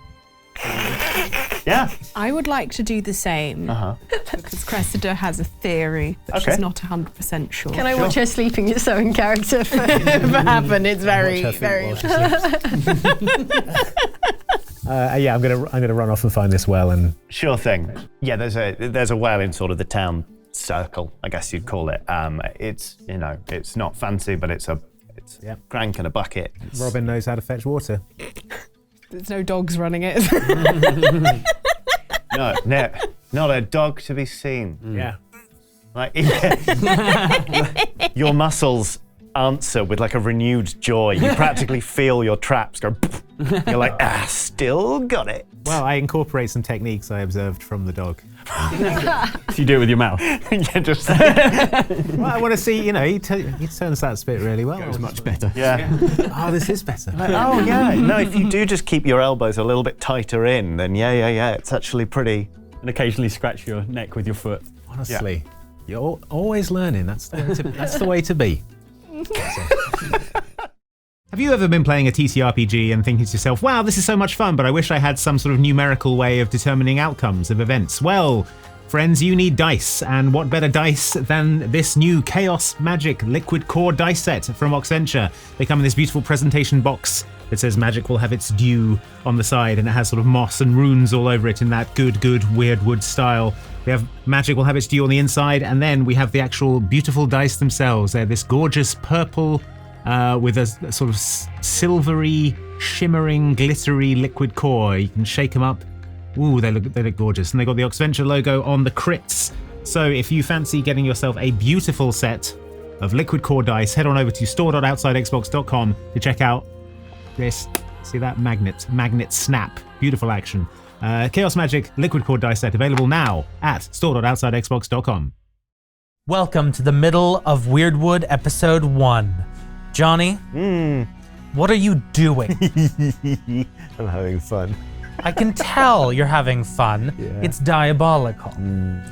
Yeah. I would like to do the same because Cressida has a theory, but she's not 100% sure. Can I watch her sleeping? It's so in character for happen. It's very. Yeah, I'm gonna run off and find this well and. Sure thing. Yeah, there's a well in sort of the town circle, I guess you'd call it. It's it's not fancy, but it's a crank and a bucket. Robin knows how to fetch water. There's no dogs running it. No, not a dog to be seen. Yeah. Like your muscles answer with like a renewed joy. You practically feel your traps go You're like, still got it. Well, I incorporate some techniques I observed from the dog. So you do it with your mouth. Yeah, just Well, I want to see, he turns that spit really well. It was much better. yeah. Oh, this is better. Oh yeah. No, if you do just keep your elbows a little bit tighter in, then yeah, it's actually pretty. And occasionally scratch your neck with your foot. Honestly, you're always learning. That's the way to be. Have you ever been playing a TTRPG and thinking to yourself, wow, this is so much fun, but I wish I had some sort of numerical way of determining outcomes of events? Well, friends, you need dice, and what better dice than this new Chaos Magic Liquid Core dice set from Oxventure. They come in this beautiful presentation box that says magic will have its due on the side, and it has sort of moss and runes all over it in that good Wyrdwood style. We have magic will have its due on the inside, and then we have the actual beautiful dice themselves. They're this gorgeous purple with a sort of silvery, shimmering, glittery liquid core. You can shake them up. Ooh, they look gorgeous. And they got the Oxventure logo on the crits. So if you fancy getting yourself a beautiful set of liquid core dice, head on over to store.outsidexbox.com to check out this. See that? Magnet snap. Beautiful action. Chaos Magic Liquid Core dice set available now at store.outsidexbox.com. Welcome to the middle of Wyrdwood episode 1. Johnny, what are you doing? I'm having fun. I can tell you're having fun. Yeah. It's diabolical.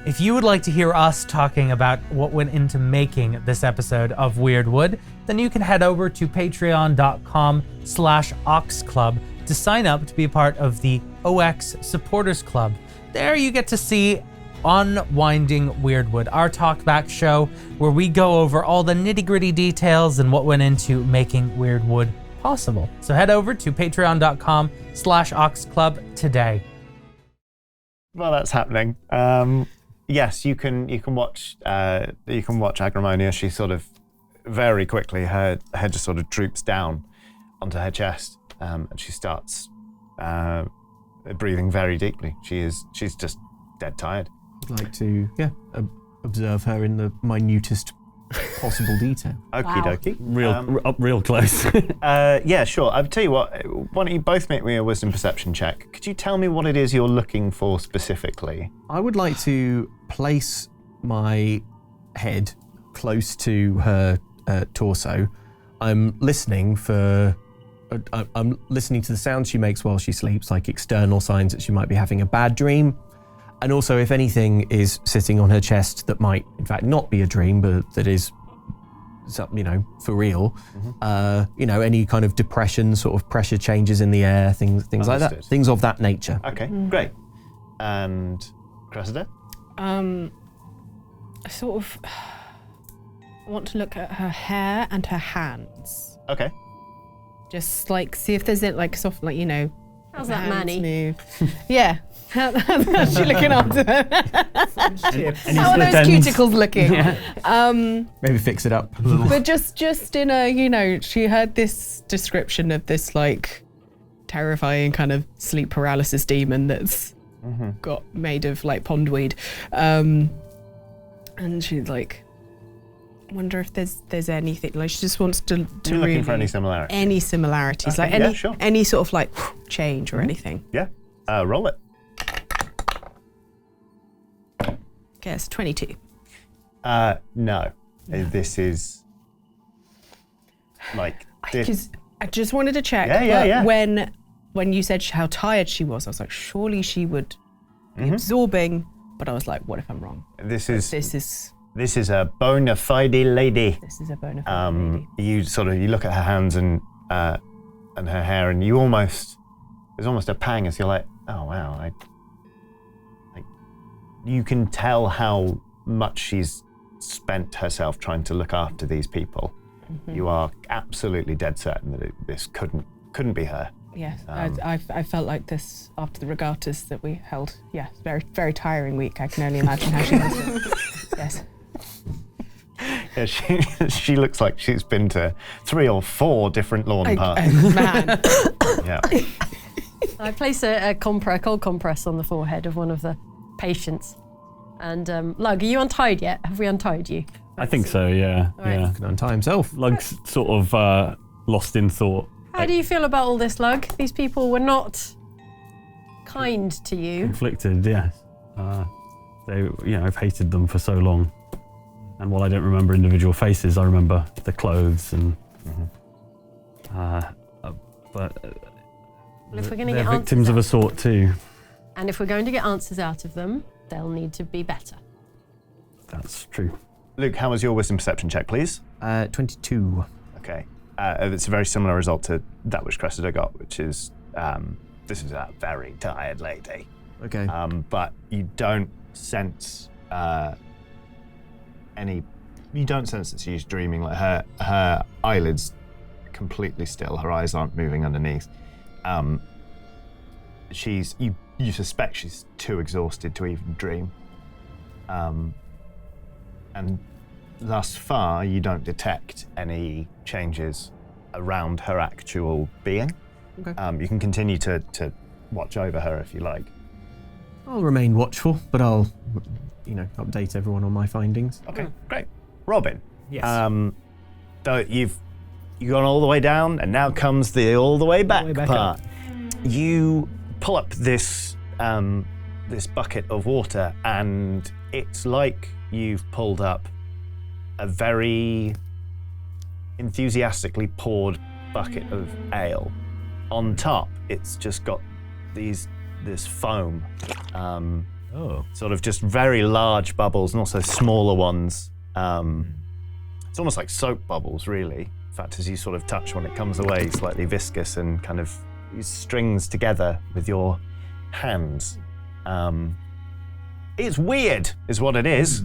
If you would like to hear us talking about what went into making this episode of Wyrdwood, then you can head over to patreon.com/oxclub to sign up to be a part of the OX Supporters Club. There you get to see Unwinding Wyrdwood, our talkback show where we go over all the nitty-gritty details and what went into making Wyrdwood possible. So head over to patreon.com/oxclub today. Well, that's happening. Yes, you can watch Agrimonia. She sort of very quickly her head just sort of droops down onto her chest, and she starts breathing very deeply. She's just dead tired. I'd like to, observe her in the minutest possible detail. Okie dokie. Real close. Yeah, sure. I'll tell you what, why don't you both make me a wisdom perception check? Could you tell me what it is you're looking for specifically? I would like to place my head close to her torso. I'm listening to the sounds she makes while she sleeps, like external signs that she might be having a bad dream. And also, if anything is sitting on her chest that might, in fact, not be a dream, but that is, for real. Any kind of depression, sort of pressure changes in the air, things like that, things of that nature. Okay, great. And Cressida? I sort of want to look at her hair and her hands. Okay. Just like see if there's soft, How's that, Manny? Move. Yeah. How's she looking after her? How are those cuticles looking? Yeah. Maybe fix it up a little. But just in a, she heard this description of this terrifying kind of sleep paralysis demon that's got made of pondweed, and she's wonder if there's anything she just wants to You're really looking for any similarities. Any similarities, Okay, sure. any sort of change or anything. Yeah. Roll it. Okay, it's 22. No. This is I just wanted to check. Yeah. When you said how tired she was, I was like, surely she would be absorbing. But I was like, what if I'm wrong? This is a bona fide lady. This is a bona fide lady. You look at her hands and her hair, and there's almost a pang as you're like, oh wow, you can tell how much she's spent herself trying to look after these people. You are absolutely dead certain that this couldn't be her. Yes, I felt like this after the regattas that we held. Yeah, very, very tiring week. I can only imagine how she was. Yes. Yeah, she looks like she's been to 3 or 4 different lawn parties. Man. Yeah. I place a cold compress on the forehead of one of the patients. And Lug, are you untied yet? Have we untied you? I think so, yeah. All right. Yeah. Can untie himself. Lug's sort of lost in thought How do you feel about all this, Lug? These people were not kind to you. Conflicted, yes. I've hated them for so long. And while I don't remember individual faces, I remember the clothes and. But Well, if we're going to they're get victims of a answers sort too. and if we're going to get answers out of them, they'll need to be better. That's true. Luke, how was your wisdom perception check, please? 22. Okay. It's a very similar result to that which Cressida got, which is this is a very tired lady. Okay. But you don't sense you don't sense that she's dreaming. Like her eyelids completely still, her eyes aren't moving underneath. You suspect she's too exhausted to even dream. And thus far, you don't detect any changes around her actual being. Okay. You can continue to watch over her if you like. I'll remain watchful, but I'll, update everyone on my findings. Okay, great. Robin. Yes. So you've gone all the way down, and now comes the all the way back part. You pull up this this bucket of water, and it's like you've pulled up a very enthusiastically poured bucket of ale. On top, it's just got this foam, sort of just very large bubbles and also smaller ones. It's almost like soap bubbles, really. In fact, as you sort of touch when it comes away, slightly viscous and kind of strings together with your hands. It's weird, is what it is.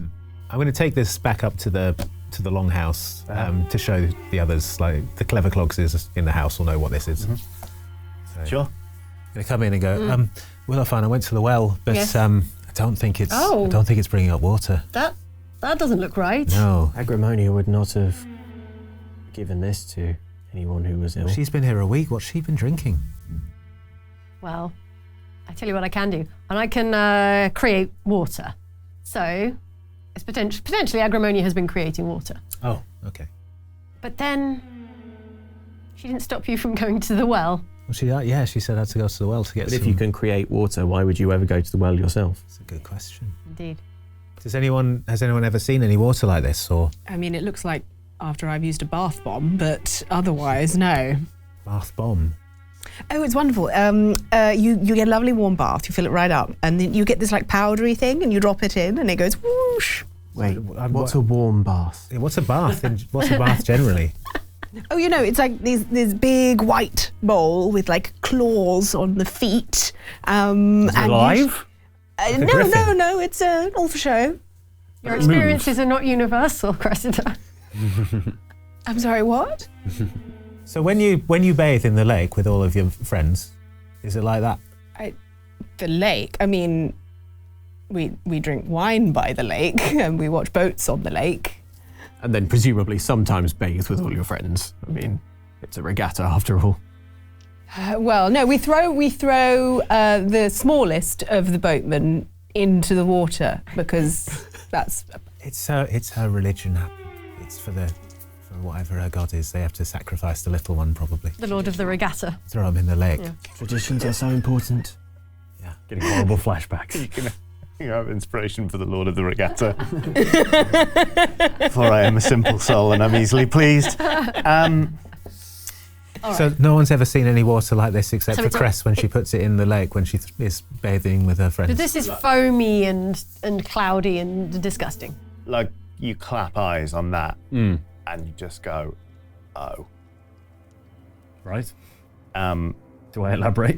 I'm going to take this back up to the longhouse to show the others, like the clever clogs in the house will know what this is. So, Sure. I'm going to come in and go, Willowfine, I went to the well, but Yes. I don't think it's bringing up water. That doesn't look right. No. Agrimonia would not have given this to anyone who was ill. She's been here a week. What's she been drinking? Well, I tell you what I can do. And I can create water. So, it's potentially Agrimonia has been creating water. Oh, okay. But then, she didn't stop you from going to the well. Well, she said I had to go to the well to get But some... if you can create water, why would you ever go to the well yourself? That's a good question. Indeed. Has anyone ever seen any water like this, or I mean, it looks like after I've used a bath bomb, but otherwise, no. bath bomb? Oh, it's wonderful. You get a lovely warm bath, you fill it right up, and then you get this like powdery thing, and you drop it in, and it goes whoosh. Wait, what's a warm bath? What's a bath? What's a bath generally? Oh, it's like this big white bowl with like claws on the feet. Is it alive? No, it's all for show. Your experiences are not universal, Cressida. I'm sorry, what? So when you bathe in the lake with all of your friends, is it like that? The lake. I mean, we drink wine by the lake and we watch boats on the lake. And then presumably sometimes bathe with all your friends. I mean, it's a regatta after all. Well, no, we throw the smallest of the boatmen into the water because that's. It's her religion. It's for whatever her god is. They have to sacrifice the little one, probably. The Lord of the Regatta. Throw him in the lake. Yeah. Traditions are so important. Yeah. Getting horrible flashbacks. You have inspiration for the Lord of the Regatta. For I am a simple soul and I'm easily pleased. So no one's ever seen any water like this except So for it's Cress when she puts it in the lake when she is bathing with her friends. But this is foamy and cloudy and disgusting. Like, you clap eyes on that and you just go, oh. Right. Do I elaborate?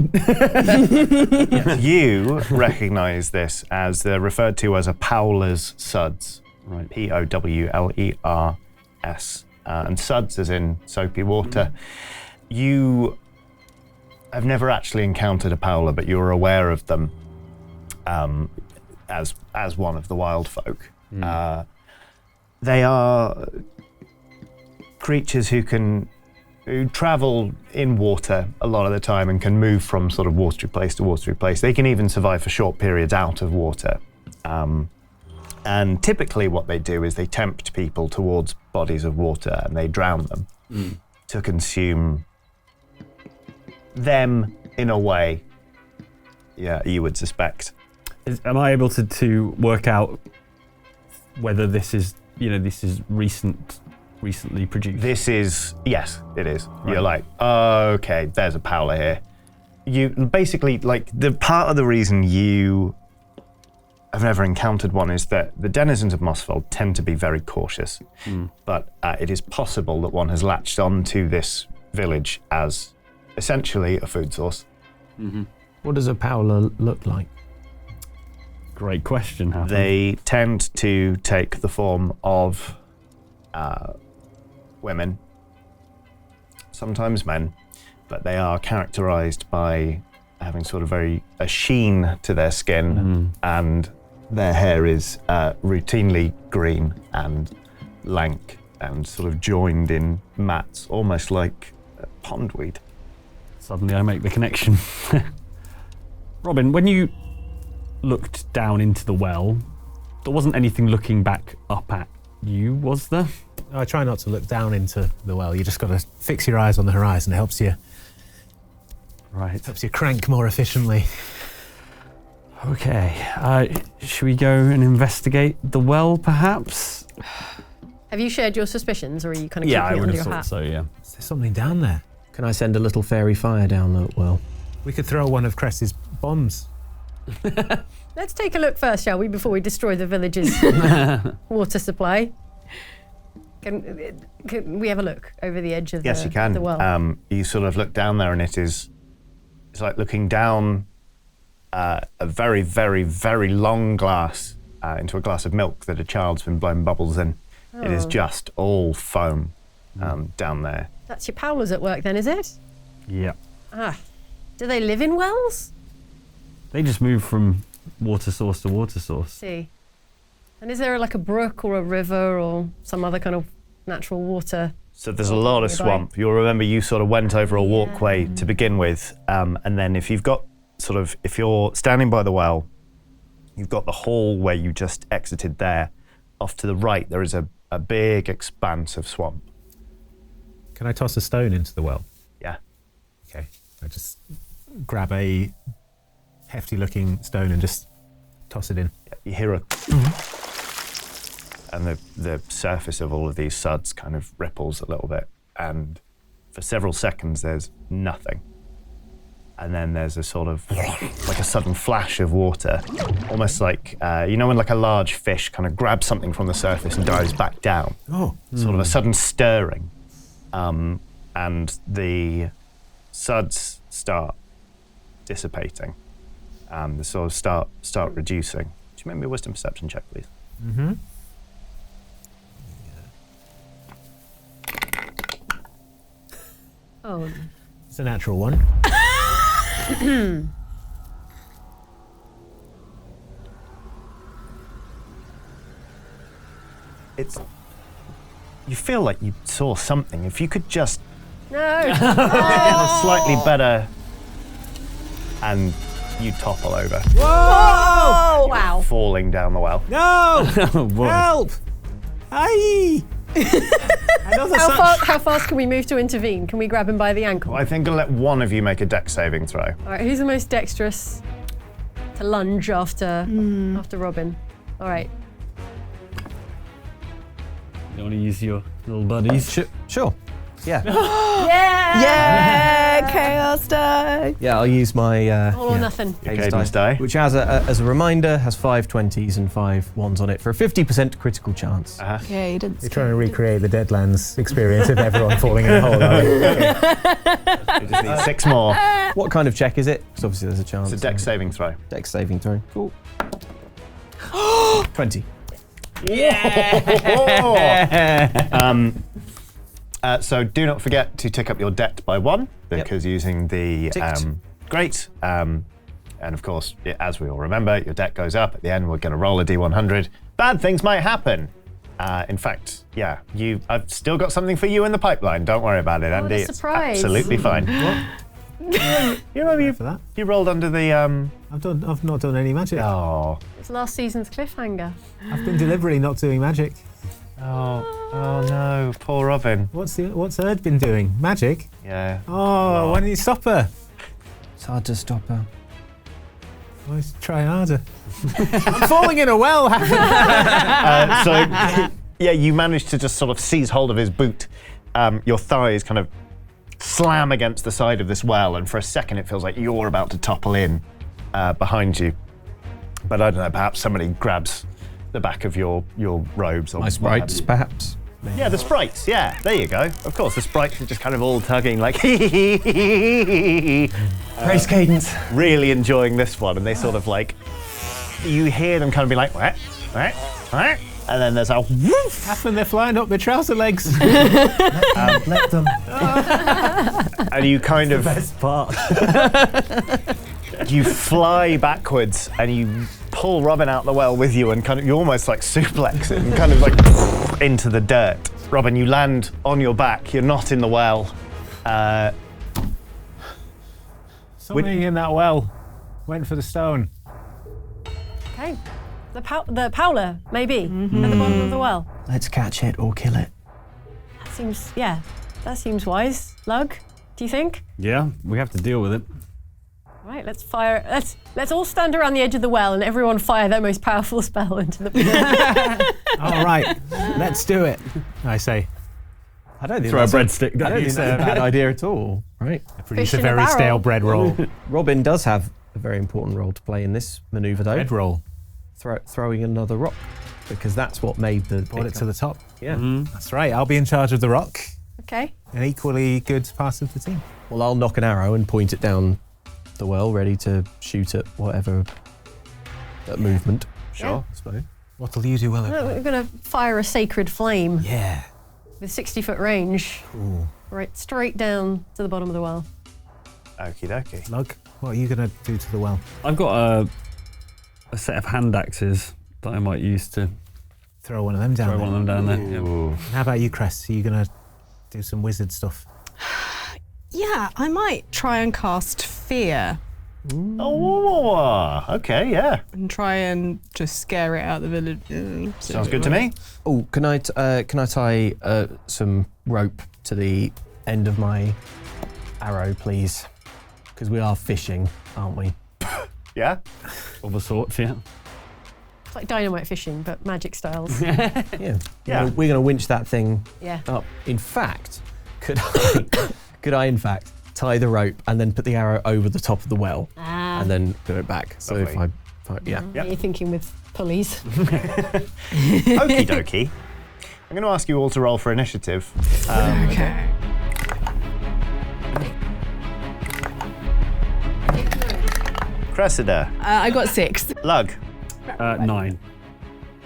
You recognise this as they're referred to as a Powler's suds. Right. Powlers. And suds as in soapy water. You have never actually encountered a Powler, but you're aware of them as one of the wild folk. They are creatures who travel in water a lot of the time and can move from sort of watery place to watery place. They can even survive for short periods out of water. And typically what they do is they tempt people towards bodies of water and they drown them to consume them in a way. Yeah, you would suspect. Am I able to work out whether this is recently produced? This is, yes, it is. Right. You're like, okay, there's a Paola here. You basically, like, the part of the reason you have never encountered one is that the denizens of Mosfold tend to be very cautious. But it is possible that one has latched on to this village as essentially a food source. What does a Paola look like? Great question, Hatham. They tend to take the form of women, sometimes men, but they are characterized by having sort of a sheen to their skin, and their hair is routinely green and lank and sort of joined in mats, almost like pondweed. Suddenly I make the connection. Robin, when you looked down into the well, there wasn't anything looking back up at you, was there? I try not to look down into the well. You just got to fix your eyes on the horizon. It helps you crank more efficiently. Okay, should we go and investigate the well, perhaps? Have you shared your suspicions, or are you kind of Yeah, I keeping it would under have your thought hat? so, yeah. Is there something down there? Can I send a little fairy fire down the well? We could throw one of Cress's bombs. Let's take a look first, shall we, before we destroy the village's water supply? Can we have a look over the edge of Yes, you can. the well? You sort of look down there, and it's like looking down a very, very, very long glass into a glass of milk that a child's been blowing bubbles in. It is just all foam down there. That's your Paolas at work then, is it? Yeah. Do they live in wells? They just move from water source to water source. See. And is there like a brook or a river or some other kind of natural water? So there's a lot of nearby? swamp. You'll remember you sort of went over a walkway to begin with, and then if you're standing by the well, you've got the hall where you just exited there. Off to the right, there is a big expanse of swamp. Can I toss a stone into the well? Yeah. Okay. I just grab a hefty-looking stone and just toss it in. You hear and the surface of all of these suds kind of ripples a little bit, and for several seconds there's nothing. And then there's a sort of like a sudden flash of water, almost like when like a large fish kind of grabs something from the surface and dives back down. Oh. Sort of a sudden stirring, and the suds start dissipating. They sort of start reducing. Do you make me a wisdom perception check, please? Mm-hmm. Oh. It's a natural one. You feel like you saw something. If you could just No. get a slightly better, and you topple over, Oh, wow. falling down the well. No! Oh, boy. Help! Aye! Another How fast can we move to intervene? Can we grab him by the ankle? I think I'll let one of you make a dex saving throw. All right, who's the most dexterous to lunge after Robin? All right. You want to use your little buddies? Sure. Yeah. Yeah, chaos die. Yeah, I'll use my All or nothing. Cadence die. which as a reminder has 5 20s and 5 1s on it for a 50% critical chance. Okay, you didn't. You're trying to recreate the Deadlands experience of everyone falling in a hole, are you? You just need 6 more. What kind of check is it? Because obviously there's a chance. It's a dex saving throw. Dex saving throw. Cool. 20. So do not forget to tick up your debt by 1, because using the great, and of course, as we all remember, your debt goes up. At the end, we're going to roll a d100. Bad things might happen. In fact, yeah, I've still got something for you in the pipeline. Don't worry about it, Andy. what a surprise. It's absolutely fine. You remember For that? you rolled under the I've not done any magic. Oh. It's last season's cliffhanger. I've been deliberately not doing magic. Oh no, poor Robin. What's Erd been doing? Magic? Yeah. Oh, why didn't you stop her? It's hard to stop her. Let's try harder. I'm falling in a well. Yeah, you manage to just sort of seize hold of his boot. Your thighs kind of slam against the side of this well, and for a second it feels like you're about to topple in behind you. But I don't know, perhaps somebody grabs the back of your robes. Or My sprites, perhaps. Yeah, the sprites, yeah, there you go. Of course, the sprites are just kind of all tugging like Praise cadence. really enjoying this one, and they sort of like, you hear them kind of be like, what? And then there's a woof, Happen they're flying up their trouser legs. Let them. and you kind of, Best part. you fly backwards and you pull Robin out the well with you and kind of, you almost like suplex it and kind of like into the dirt. Robin, you land on your back, you're not in the well. Somebody in that well went for the stone. Okay. The Powler, maybe, at the bottom of the well. Let's catch it or kill it. That seems wise. Lug, do you think? Yeah, we have to deal with it. Right, let's fire. Let's all stand around the edge of the well and everyone fire their most powerful spell into the pool. All right, let's do it, I say. I don't think Throw a that's breadstick. I don't think that's a bad idea at all. Right. Produce Fish a in a very barrel. stale bread roll. Robin does have a very important role to play in this manoeuvre, though. Bread roll. Throwing another rock, because that's what made the. Brought it to the top. Yeah. That's right, I'll be in charge of the rock. Okay. An equally good part of the team. Well, I'll knock an arrow and point it down the well, ready to shoot at whatever that movement. Sure. I suppose. What'll you do, Willow? We're going to fire a sacred flame Yeah. with 60-foot range, right straight down to the bottom of the well. Okie dokie. Lug, what are you going to do to the well? I've got a set of hand axes that I might use to Throw one of them down throw there. one of them down there. Yeah. How about you, Cress? Are you going to do some wizard stuff? Yeah, I might try and cast fear Oh, okay, yeah. and try and just scare it out of the village. Sounds good to me. Oh, can I tie some rope to the end of my arrow, please? Because we are fishing, aren't we? Yeah? Of a sort, yeah. It's like dynamite fishing, but magic styles. Yeah. Yeah. We're going to winch that thing Yeah. up. In fact, could I in fact tie the rope and then put the arrow over the top of the well and then put it back? So if I yeah. Yeah. You're thinking with pulleys. Okie dokie. I'm going to ask you all to roll for initiative. Okay. Cressida, I got 6. Lug, 9.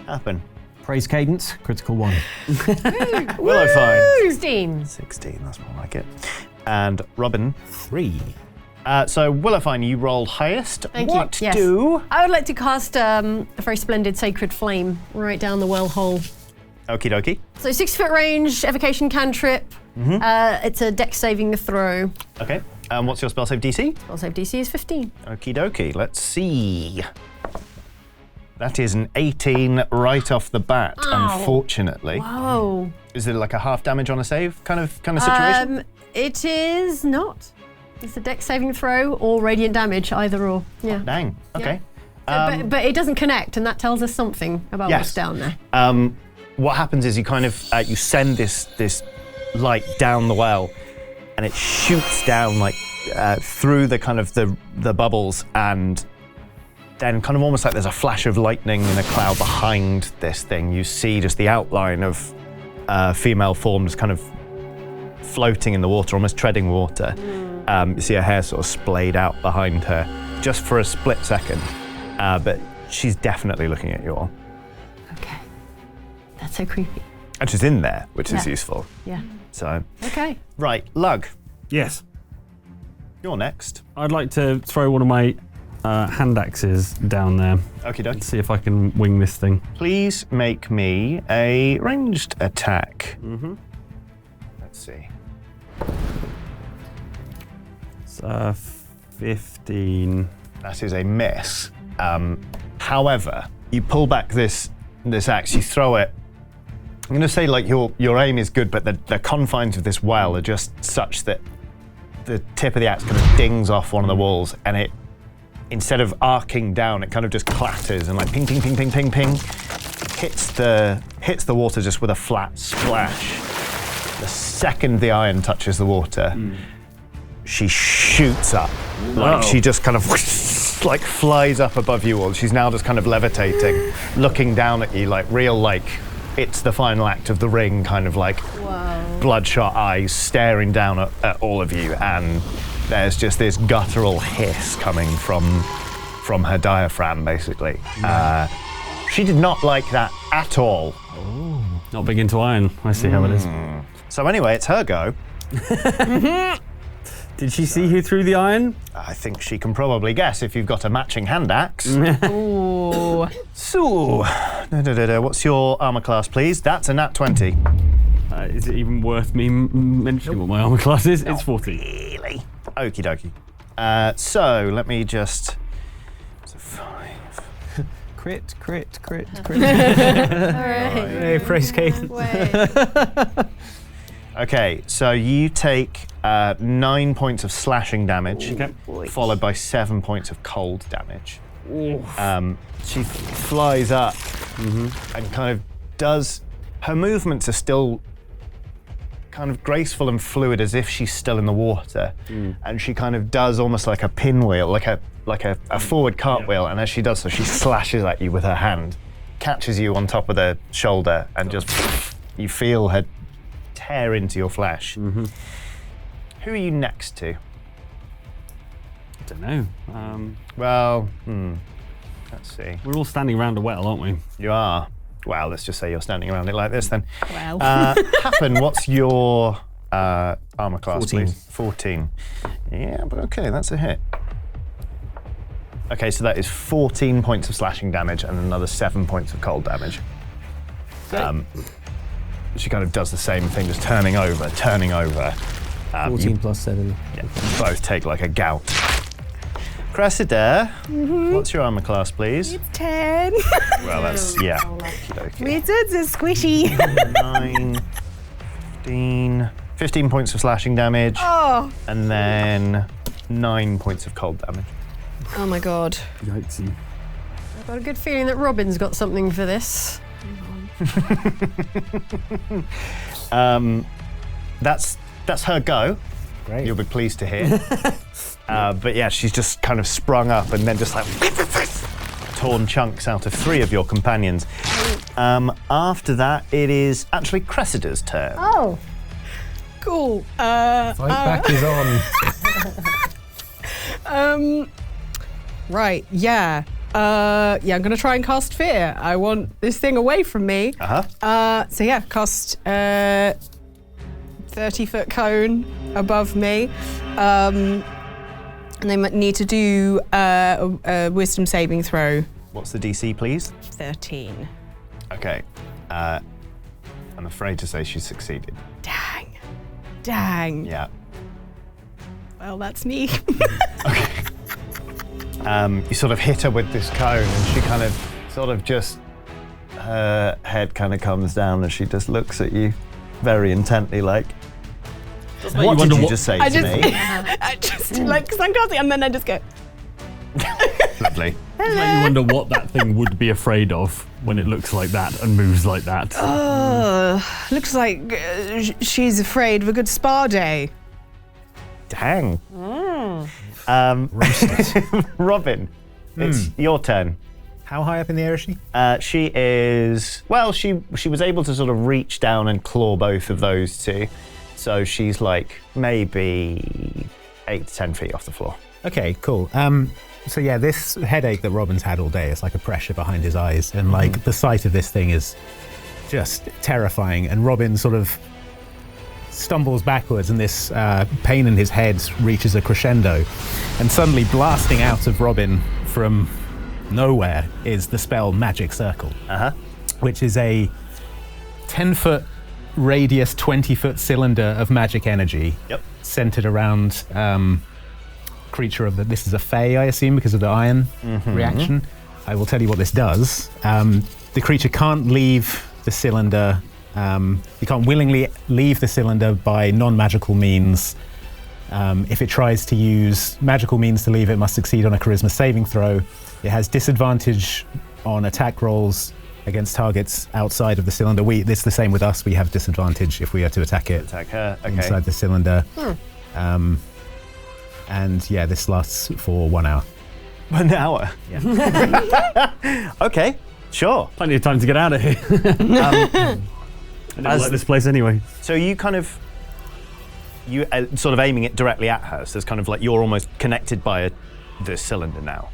Happen, Praise cadence, critical 1. Willowfine, 16. 16, that's more like it. And Robin. 3. So Willowfine, you rolled highest. Thank you, What yes. do? I would like to cast a very splendid sacred flame right down the well hole. Okie dokie. So 6-foot range, evocation cantrip. It's a dex saving throw. Okay. What's your spell save DC? Spell save DC is 15. Okie dokie. Let's see. That is an 18 right off the bat, unfortunately. Whoa. Is it like a half damage on a save kind of situation? It is not. It's a dex saving throw or radiant damage, either or. Yeah. Dang. Okay. But it doesn't connect, and that tells us something about Yes. what's down there. What happens is you kind of you send this light down the well, and it shoots down like through the kind of the bubbles, and then kind of almost like there's a flash of lightning in a cloud behind this thing. You see just the outline of female forms kind of floating in the water, almost treading water. You see her hair sort of splayed out behind her just for a split second, but she's definitely looking at you all. Okay. That's so creepy. And she's in there, which is Yeah. useful. Yeah. So, Okay. right, Lug, Yes. you're next. I'd like to throw one of my hand axes down there Okie and dokie. see if I can wing this thing. Please make me a ranged attack. Let's see. It's 15. That is a miss. However, you pull back this axe, you throw it. I'm going to say like your aim is good, but the confines of this well are just such that the tip of the axe kind of dings off one of the walls, and it, instead of arcing down, it kind of just clatters and like ping, ping, ping, ping, ping, ping, hits the water just with a flat splash. The second the iron touches the water, she shoots up. Like she just kind of like flies up above you all. She's now just kind of levitating, looking down at you like real, like it's the final act of The Ring, kind of like bloodshot eyes staring down at all of you, and there's just this guttural hiss coming from her diaphragm, basically. She did not like that at all. Not big into iron. I see how it is. So anyway, it's her go. Did she see who threw the iron? I think she can probably guess if you've got a matching hand axe. Ooh. So, what's your armor class, please? That's a nat 20. Is it even worth me mentioning what my armor class is? It's 14. Really? Okie dokie. So, let me just... So 5. Crit. All right. Hey, praise Kate. Wait. Okay, so you take 9 points of slashing damage, followed by 7 points of cold damage. She flies up and kind of does... Her movements are still kind of graceful and fluid as if she's still in the water. And she kind of does almost like a pinwheel, like a forward cartwheel, and as she does so, she slashes at you with her hand, catches you on top of the shoulder, and just you feel her tear into your flesh. Who are you next to? I don't know. Well, let's see. We're all standing around a well, aren't we? You are. Well, let's just say you're standing around it like this then. Well. Happen, what's your armor class, 14. please? 14. Yeah, but okay, that's a hit. Okay, so that is 14 points of slashing damage and another 7 points of cold damage. She kind of does the same thing, just turning over. 14 plus 7. Yeah, you both take like a gout. Cressida, what's your armor class, please? It's 10. Well, that's, yeah. Okey-dokey. Wizards are squishy. 9, 15 points of slashing damage, Oh. and then 9 points of cold damage. Oh my god. Yikesy. I've got a good feeling that Robin's got something for this. That's her go. Great. You'll be pleased to hear. But yeah, she's just kind of sprung up and then just like torn chunks out of 3 of your companions. After that, it is actually Cressida's turn. Oh. Cool. Fight back is on. Right, yeah. I'm gonna try and cast Fear. I want this thing away from me. So yeah, cast 30-foot cone above me. And they need to do a wisdom saving throw. What's the DC, please? 13. Okay. I'm afraid to say she succeeded. Dang. Yeah. Well, that's me. You sort of hit her with this cone and she kind of just, her head kind of comes down and she just looks at you very intently like, what did you just say to me? I just like, because I'm casting and then I just go, Lovely. Does make you wonder what that thing would be afraid of when it looks like that and moves like that. looks like she's afraid of a good spa day. Dang. Robin, it's your turn. How high up in the air is she? She is, well, she was able to sort of reach down and claw both of those two. So she's like maybe 8 to 10 feet off the floor. Okay, cool. So yeah, this headache that Robin's had all day is like a pressure behind his eyes, and like the sight of this thing is just terrifying. And Robin sort of stumbles backwards, and this pain in his head reaches a crescendo, and suddenly blasting out of Robin from nowhere is the spell Magic Circle, which is a 10-foot radius, 20-foot cylinder of magic energy centered around creature of this is a fae, I assume, because of the iron reaction. I will tell you what this does. The creature can't leave the cylinder. You can't willingly leave the cylinder by non-magical means If it tries to use magical means to leave, it must succeed on a charisma saving throw. It has disadvantage on attack rolls against targets outside of the cylinder. It's the same with us. We have disadvantage if we are to attack it. Attack her. Okay. Inside the cylinder. And yeah, this lasts for 1 hour. 1 hour. Yeah. Okay. Sure. Plenty of time to get out of here. I don't like this place anyway. So you kind of, sort of aiming it directly at her. So it's kind of like you're almost connected by the cylinder now.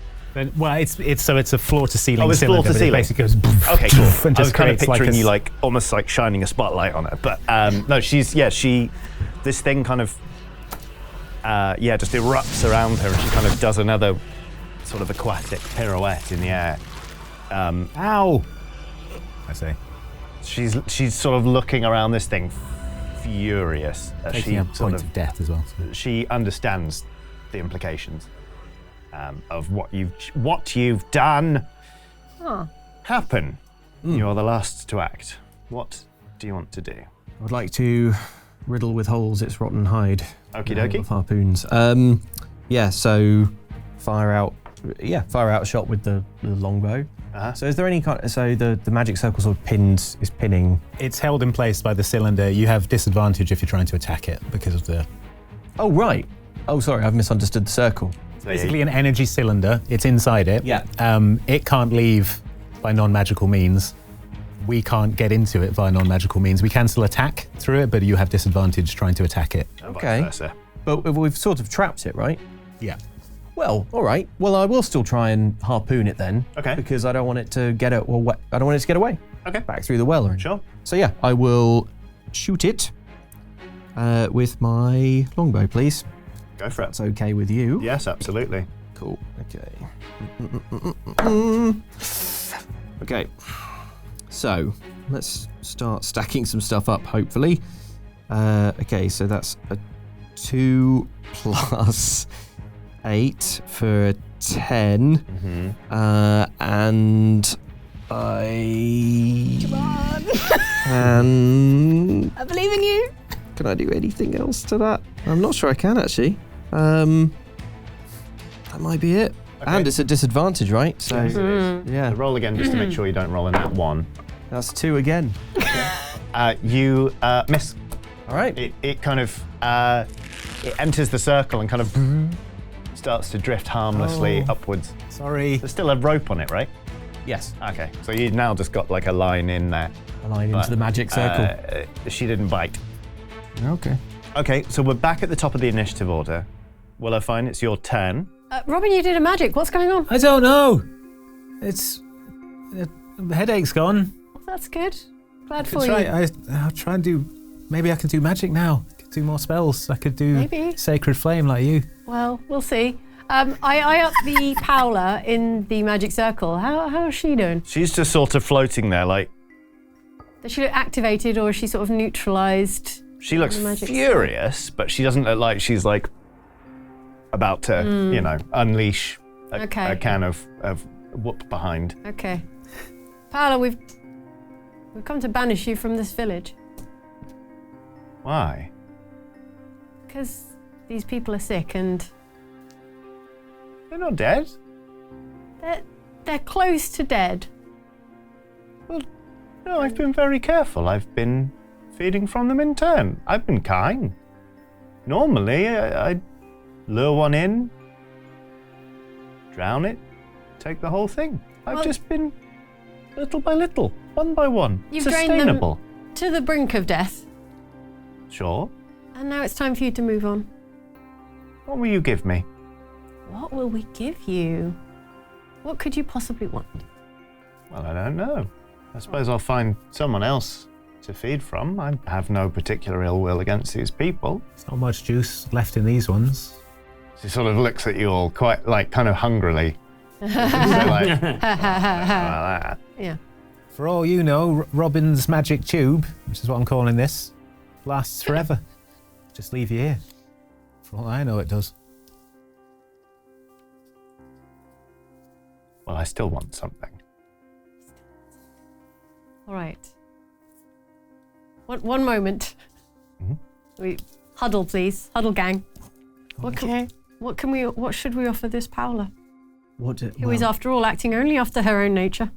Well, it's a floor to ceiling. Oh, it's cylinder, floor to but ceiling. It basically goes. Okay, cool. And I was just kind of creates picturing like you like almost like shining a spotlight on her, but no, this thing kind of, just erupts around her, and she kind of does another sort of aquatic pirouette in the air. Ow! I say. She's sort of looking around this thing, furious. As Taking she a sort point of of death as well. So. she understands the implications of what you've done. Happen. You're the last to act. What do you want to do? I would like to riddle with holes its rotten hide. Okie dokie. Of harpoons. So fire out a shot with the longbow. Uh-huh. So is there any kind? So the magic circle sort of is pinning. It's held in place by the cylinder. You have disadvantage if you're trying to attack it because of the. Oh right. Oh sorry, I've misunderstood the circle. Basically an energy cylinder. It's inside it. Yeah. It can't leave by non-magical means. We can't get into it via non-magical means. We can still attack through it, but you have disadvantage trying to attack it. Okay. But we've sort of trapped it, right? Yeah. Well, all right. Well, I will still try and harpoon it then. Okay. Because I don't want it to get it. Well, I don't want it to get away. Okay. Back through the well. Or Sure. So yeah, I will shoot it with my longbow, please. Go for it. That's okay with you. Yes, absolutely. Cool. Okay. Okay. So let's start stacking some stuff up. Hopefully. Okay. So that's a 2 plus 8 for a 10. And Come on. And I believe in you. can I do anything else to that? I'm not sure I can actually. That might be it. Okay. And it's a disadvantage, right? So yeah, So roll again just to make sure you don't roll in that one. that's 2 again. You miss. All right. It kind of it enters the circle and kind of starts to drift harmlessly upwards. Sorry. There's still a rope on it, right? Yes. Okay, so you've now just got like a line in there. A line into the magic circle. She didn't bite. Okay. Okay, so we're back at the top of the initiative order. Willow, fine, it's your turn. Robin, you did a magic. What's going on? I don't know. It's the headache's gone. That's good. Glad for Try, you. I'll try and do. Maybe I can do magic now. I could do more spells. I could do Maybe. Sacred Flame like you. Well, we'll see. I up the Paola in the magic circle. How is she doing? She's just sort of floating there, like, Does she look activated or is she sort of neutralised? she looks The magic furious, but she doesn't look like she's like about to, unleash a can of whoop behind. Okay. Paola, we've come to banish you from this village. Why? Because these people are sick and They're not dead. they're close to dead. No, I've been very careful. I've been feeding from them in turn. I've been kind. Normally, I'd lure one in, drown it, take the whole thing. I've Well- just been little by little, one by one. You've drained them- Sustainable. To the brink of death. Sure. And now it's time for you to move on. What will you give me? What will we give you? What could you possibly want? Well, I don't know. I suppose I'll find someone else to feed from. I have no particular ill will against these people. There's not much juice left in these ones. She sort of looks at you all quite, like, kind of hungrily. So, like that. Yeah. For all you know, Robin's magic tube, which is what I'm calling this, lasts forever. Just leave you here. For all I know, it does. Well, I still want something. All right. One moment. Mhm. We huddle, please. Huddle, gang. What should we offer this Paola? Who is, Well, after all, acting only after her own nature,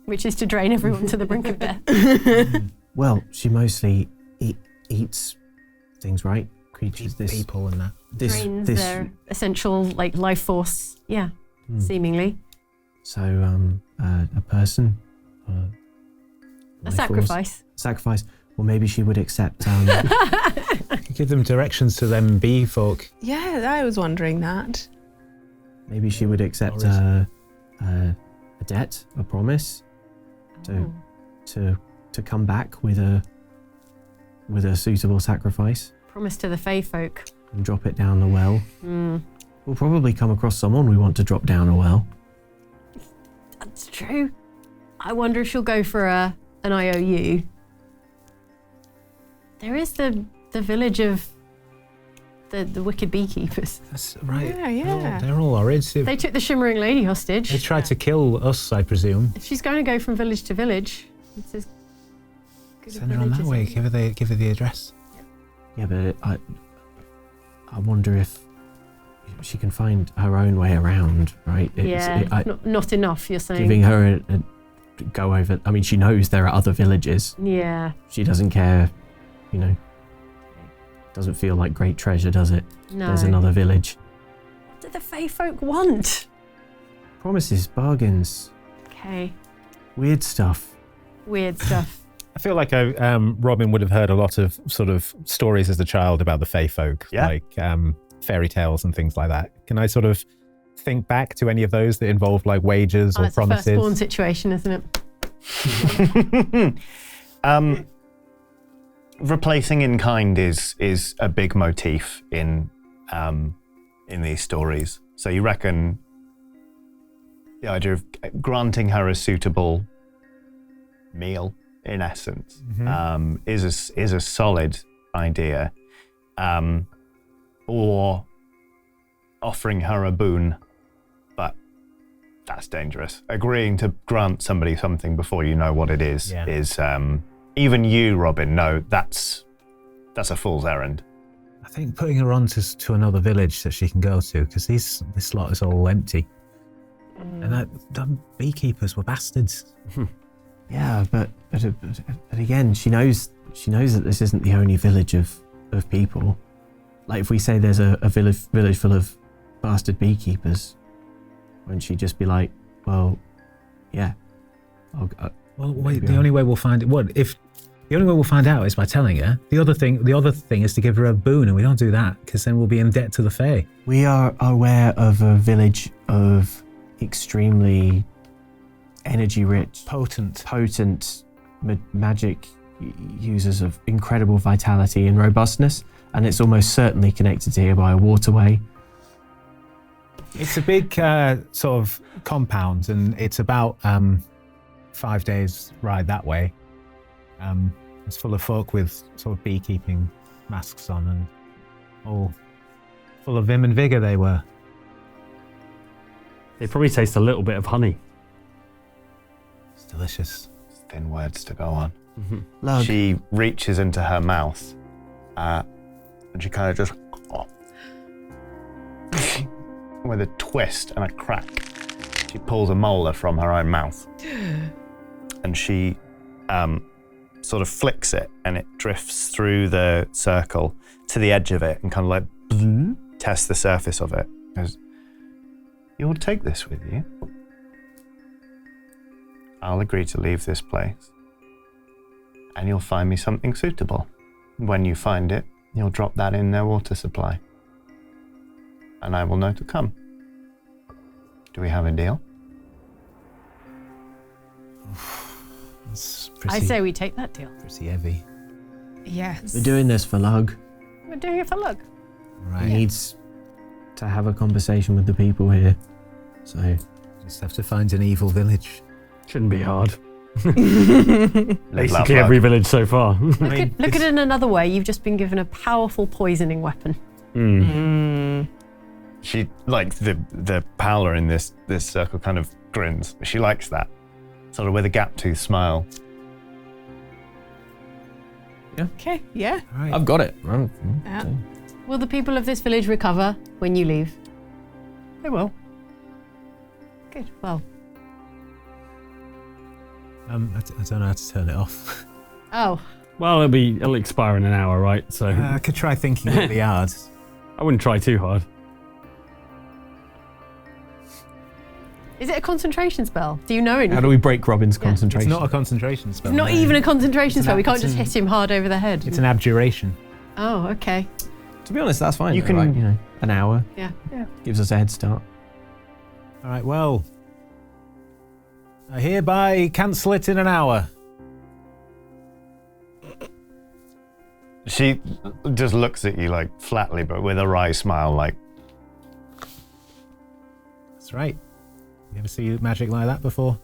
which is to drain everyone to the brink of death. well, she mostly eats things, right? Creatures. People and that. Drains their essential life force. Yeah, seemingly. So, a person. A life sacrifice. force. Sacrifice. Well, maybe she would accept. Give them directions to them bee folk. Yeah, I was wondering that. Maybe she would accept a debt, a promise, to come back with a suitable sacrifice Promise to the Fae folk. and drop it down the well. We'll probably come across someone we want to drop down a well. That's true. I wonder if she'll go for an IOU. There is the village of the wicked beekeepers. That's right. Yeah. They're all horrid. They took the Shimmering Lady hostage. They tried to kill us, I presume. If she's going to go from village to village, it's as good a Send her on village that as way. any. Give her the address. Yeah, but I wonder if she can find her own way around, right? Not enough, you're saying. Giving her a go over. I mean, she knows there are other villages. Yeah. She doesn't care, Doesn't feel like great treasure, does it? No. There's another village. What do the Fae folk want? Promises, bargains, Okay. weird stuff. Weird stuff. I feel like Robin would have heard a lot of sort of stories as a child about the Fae folk, like fairy tales and things like that. Can I sort of think back to any of those that involve like wagers or It's a promises? firstborn situation, isn't it? Replacing in kind is a big motif in these stories. So you reckon the idea of granting her a suitable meal, in essence, is a solid idea, or offering her a boon, but that's dangerous. Agreeing to grant somebody something before you know what it is is. Even you, Robin, know that's a fool's errand. I think putting her on to another village that she can go to, because this lot is all empty. And the beekeepers were bastards. Yeah, but again, she knows that this isn't the only village of people. Like if we say there's a village full of bastard beekeepers, wouldn't she just be like, well, yeah. Well, wait. The only way we'll find out is by telling her. The other thing is to give her a boon, and we don't do that because then we'll be in debt to the Fae. We are aware of a village of extremely energy-rich, potent magic users of incredible vitality and robustness, and it's almost certainly connected to here by a waterway. It's a big sort of compound, and it's about 5 days ride that way. It's full of folk with sort of beekeeping masks on, and all full of vim and vigor they were. They probably taste a little bit of honey. It's delicious. Thin words to go on. Lug. She reaches into her mouth, and she kind of just, with a twist and a crack, she pulls a molar from her own mouth, and she sort of flicks it, and it drifts through the circle to the edge of it, and kind of like tests the surface of it. Goes, "You'll take this with you? I'll agree to leave this place, and you'll find me something suitable. When you find it, you'll drop that in their water supply, and I will know to come. Do we have a deal?" It's I say we take that deal. pretty heavy. Yes. We're doing this for Lug. We're doing it for luck. Right. He needs to have a conversation with the people here. So Just have to find an evil village. Shouldn't be hard. Live, laugh, Basically every love. village so far. Look at it in another way. You've just been given a powerful poisoning weapon. She, like the Paola in this circle, kind of grins. She likes that, sort of with a gap-toothed smile. Okay, yeah. Right. I've got it. Yeah. Will the people of this village recover when you leave? They will. Good. Well. I don't know how to turn it off. Oh. Well, it'll expire in an hour, right? So I could try thinking of the yards. I wouldn't try too hard. Is it a concentration spell? Do you know anything? How do we break Robin's concentration? It's not a concentration spell. Not no. even a concentration spell. We can't it's just an- hit him hard over the head. It's an abjuration. Oh, okay. To be honest, that's fine. You though, can- right? You know, an hour Yeah. gives us a head start. All right, well, I hereby cancel it in an hour. She just looks at you like flatly, but with a wry smile, like, That's right. You ever see magic like that before?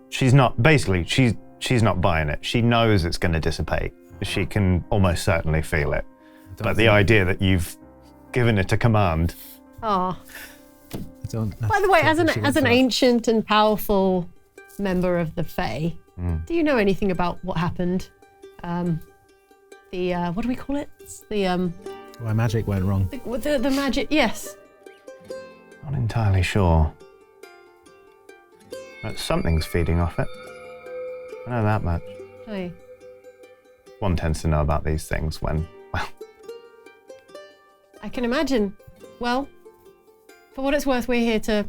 she's not buying it. She knows it's going to dissipate. She can almost certainly feel it. But the idea that you've given it a command. Oh. I By the way, don't as think she an wants that. ancient and powerful member of the Fae, do you know anything about what happened? What do we call it? It's Why magic went wrong. the magic. Yes. Not entirely sure. But something's feeding off it. I know that much. Hey. One tends to know about these things when, well, I can imagine. Well, for what it's worth, we're here to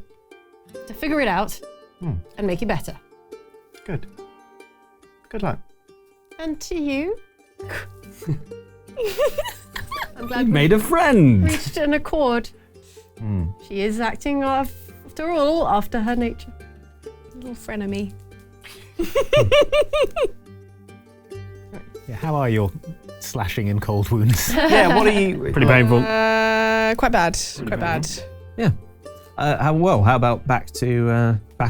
figure it out and make it better. good. Good luck. And to you. I'm You glad we made a friend. reached an accord. She is acting after all after her nature. Little frenemy. Yeah, how are your slashing and cold wounds? Yeah, what are you... Pretty painful. Quite bad. Quite bad. Yeah. How about back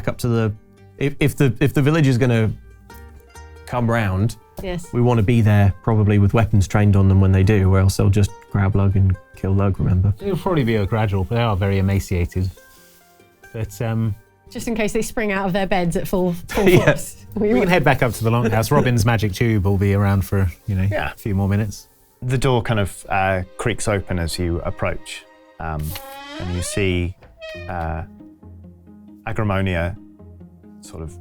up to the... If the village is going to come round, Yes. we want to be there probably with weapons trained on them when they do, or else they'll just grab Lug and kill Lug, remember? It'll probably be a gradual, but they are very emaciated. But Just in case they spring out of their beds at full Yeah. force. we can head back up to the longhouse. Robin's magic tube will be around for, Yeah. a few more minutes. The door kind of creaks open as you approach, and you see Agrimonia sort of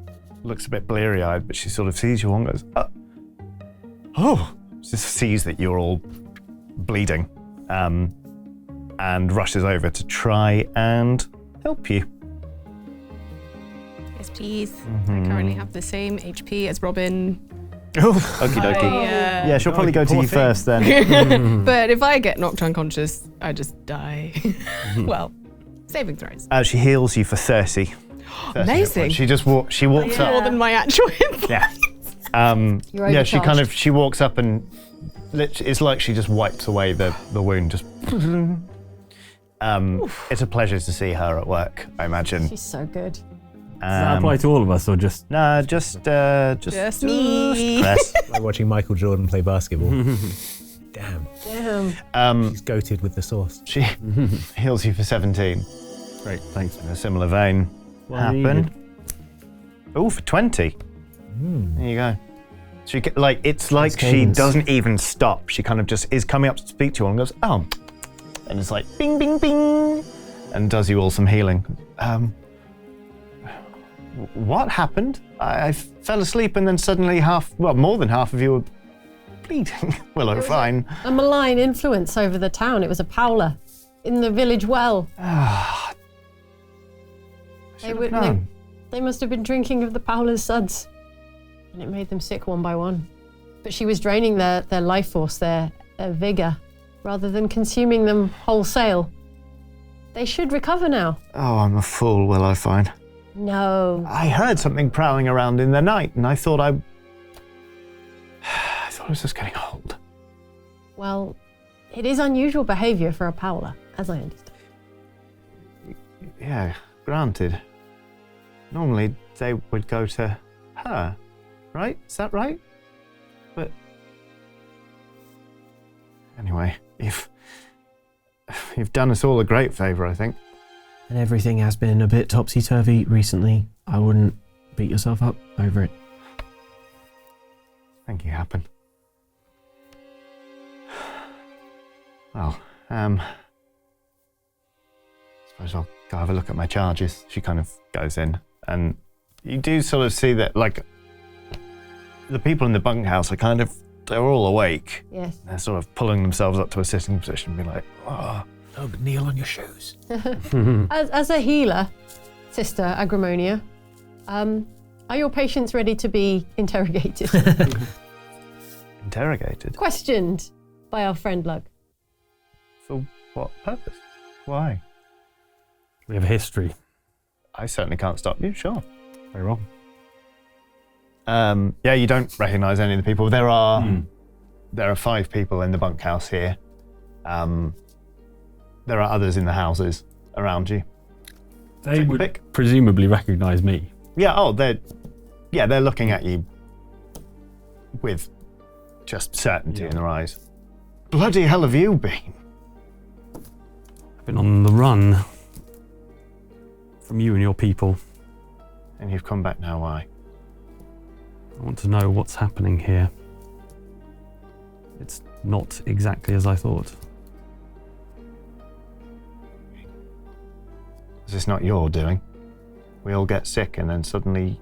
looks a bit bleary-eyed, but she sort of sees you and goes, oh, just sees that you're all bleeding, and rushes over to try and help you. Yes, please. I currently have the same HP as Robin. Okie dokie. Yeah, she'll probably go to poor you thing. first then. But if I get knocked unconscious, I just die. Well, saving throws. She heals you for 30. 30 hit Amazing. points. She just she walks up. More than my actual hit. Yeah. You're Yeah, she overcharged. she walks up and it's like she just wipes away the wound. Just. It's a pleasure to see her at work, I imagine. She's so good. Does that apply to all of us or just... No, just me. Press. Like watching Michael Jordan play basketball. Damn. Damn. He's goated with the sauce. She heals you for 17. Great, thanks. In a similar vein. Well Happen. Oh, for 20. There you go. She it's like That's she cadence. doesn't even stop. She kind of just is coming up to speak to you and goes, oh, and it's like bing, bing, bing, and does you all some healing. What happened? I fell asleep and then suddenly more than half of you were bleeding. Willow, fine. A malign influence over the town. It was a Powler in the village well. They must have been drinking of the Powler's suds, and it made them sick one by one. But she was draining their life force, their vigor, rather than consuming them wholesale. They should recover now. Oh, I'm a fool, Willow, fine. No. I heard something prowling around in the night, and I thought I was just getting old. Well, it is unusual behavior for a Powler, as I understand. Yeah, granted. Normally they would go to her, right? Is that right? But anyway, you've done us all a great favour, I think. And everything has been a bit topsy-turvy recently. I wouldn't beat yourself up over it. Thank you, Happen. Well, suppose I'll go have a look at my charges. She kind of goes in, and you do sort of see that, like, the people in the bunkhouse are they're all awake. Yes. They're sort of pulling themselves up to a sitting position and be like, oh. Doug, kneel on your shoes. As a healer, Sister Agrimonia, are your patients ready to be interrogated? Interrogated? Questioned by our friend Lug. For what purpose? Why? We have a history. I certainly can't stop you, sure. Very well. Yeah, you don't recognise any of the people. There are 5 people in the bunkhouse here. There are others in the houses around you. They Take a would pick. presumably recognise me. Yeah, they're looking at you with just certainty in their eyes. Bloody hell have you been? I've been on the run from you and your people. And you've come back now, why? I want to know what's happening here. It's not exactly as I thought. Is this not your doing? We all get sick and then suddenly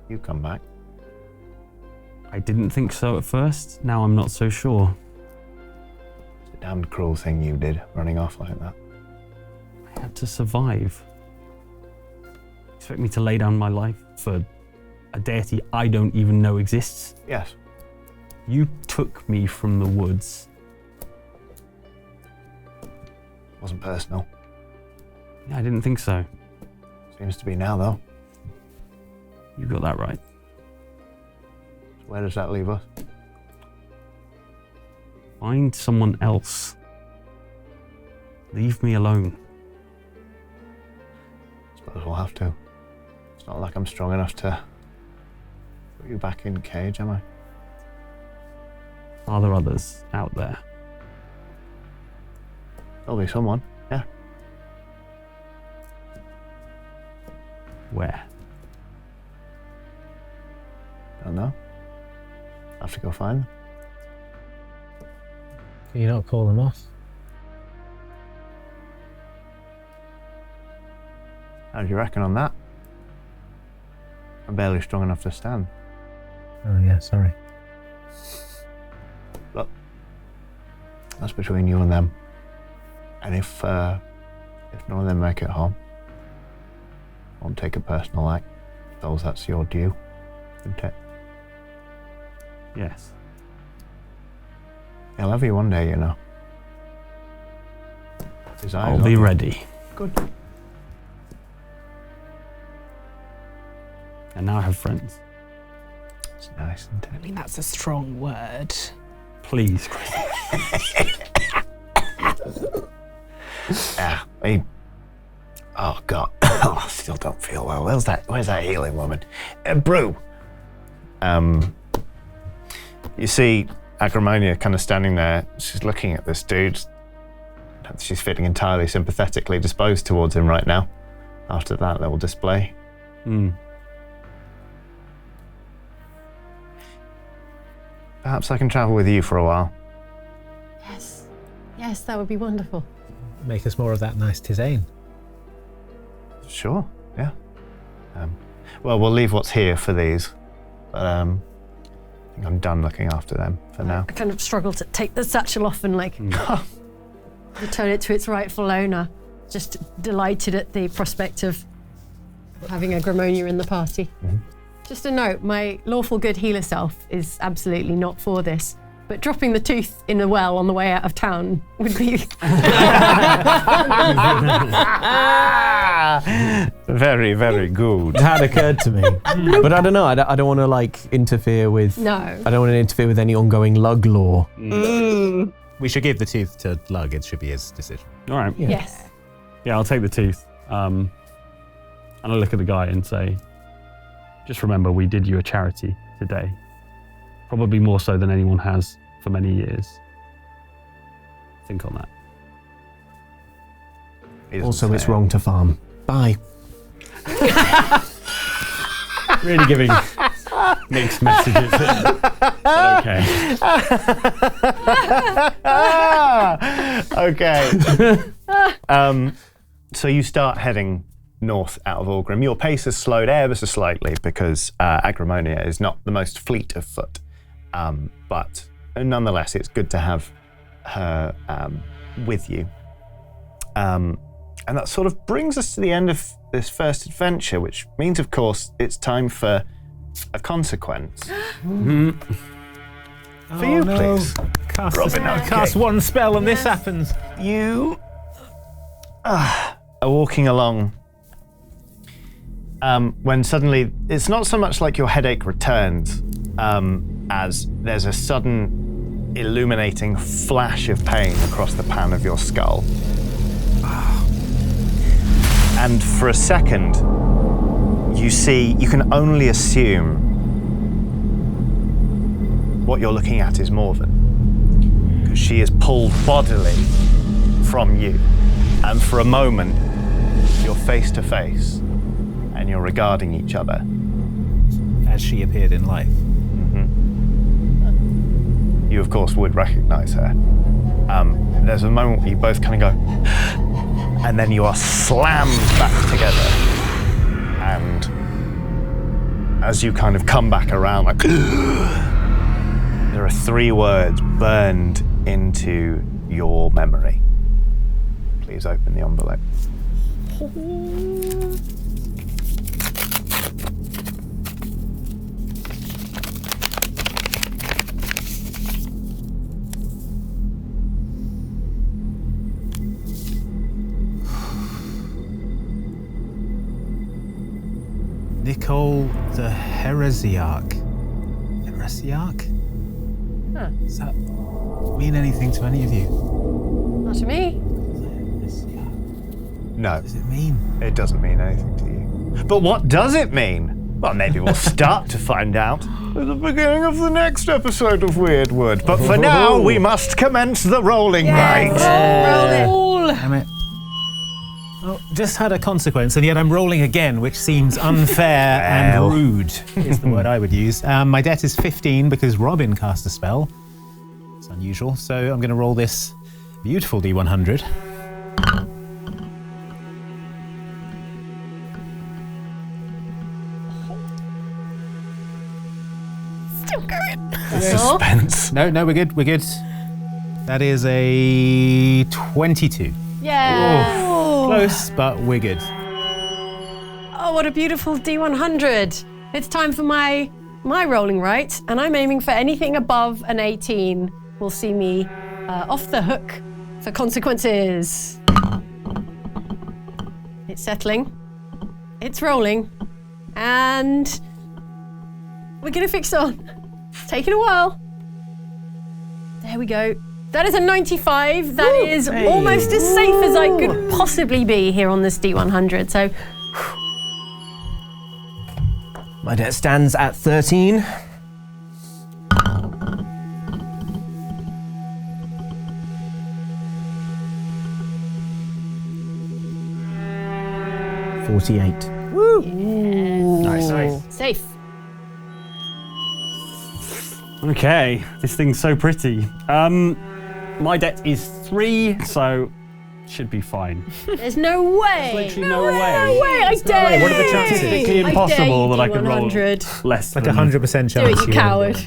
you come back. I didn't think so at first. Now I'm not so sure. It's a damned cruel thing you did, running off like that. I had to survive. Expect me to lay down my life for a deity I don't even know exists? Yes. You took me from the woods. Wasn't personal. Yeah, I didn't think so. Seems to be now, though. You got that right. So where does that leave us? Find someone else. Leave me alone. Suppose we'll have to. It's not like I'm strong enough to put you back in cage, am I? Are there others out there? There'll be someone, yeah. Where? Don't know. Have to go find them. Can you not call them off? How do you reckon on that? I'm barely strong enough to stand. Oh yeah, sorry. Look, that's between you and them. And if none of them make it home, I won't take a personal act. Those that's your due, isn't it? Yes. He'll have you one day, you know. His eyes I'll on be you. ready. Good. And now I have friends. It's nice, isn't I it? mean, that's a strong word. Please, Chris. Yeah, oh God, I still don't feel well. Where's that healing woman? Brew. You see Agrimonia kind of standing there. She's looking at this dude. She's feeling entirely sympathetically disposed towards him right now. After that little display. Perhaps I can travel with you for a while. Yes, that would be wonderful. Make us more of that nice tisane. Sure, yeah. Well, we'll leave what's here for these. But I think I'm done looking after them for now. I kind of struggle to take the satchel off and return it to its rightful owner. Just delighted at the prospect of having Agrimonia in the party. Mm-hmm. Just a note, my lawful good healer self is absolutely not for this, but dropping the tooth in the well on the way out of town would be... Very, very good. It had occurred to me, but I don't know. I don't want to interfere with. No. I don't want to interfere with any ongoing lug law. We should give the tooth to Lug. It should be his decision. All right. Yes. Yeah, I'll take the tooth. And I'll look at the guy and say, just remember, we did you a charity today. Probably more so than anyone has for many years. Think on that. Also, it's wrong to farm. Bye. Really giving mixed messages. Okay. Okay. So you start heading north out of Orrim. Your pace has slowed ever so slightly because Agrimonia is not the most fleet of foot. But nonetheless, it's good to have her with you. And that sort of brings us to the end of this first adventure, which means, of course, it's time for a consequence. For you, please. Cast one spell and this happens. You are walking along when suddenly it's not so much like your headache returns as there's a sudden illuminating flash of pain across the pan of your skull. And for a second, you can only assume what you're looking at is Morven, because she is pulled bodily from you. And for a moment, you're face to face and you're regarding each other. As she appeared in life. You, of course, would recognize her. There's a moment where you both kind of go, and then you are slammed back together. And as you kind of come back around, like, there are 3 words burned into your memory. Please open the envelope. Nicole the Heresiarch. Heresiarch? Huh. Does that mean anything to any of you? Not to me. No, What does it mean? it doesn't mean anything to you. But what does it mean? Well, maybe we'll start to find out at the beginning of the next episode of Wyrdwood. But for now, we must commence the rolling right. Roll. Damn it. Oh, just had a consequence, and yet I'm rolling again, which seems unfair and rude, is the word I would use. My debt is 15 because Robin cast a spell. It's unusual, so I'm going to roll this beautiful D100. Still going. Suspense. No, we're good, we're good. That is a 22. Yeah. Close, but we're good. Oh, what a beautiful D100. It's time for my rolling right, and I'm aiming for anything above an 18 will see me off the hook for consequences. It's settling. It's rolling. And we're gonna fix it on. It's taking a while. There we go. That is a 95. That is almost as safe as I could possibly be here on this D100. So, My debt stands at 13. $48. Nice. safe. Okay, this thing's so pretty. My debt is 3, so should be fine. There's no way. There's literally no way. No way. I dare. What are the you. chances? It's physically impossible that I could roll D100. less Like than 100% chance. Do it, you won't. coward.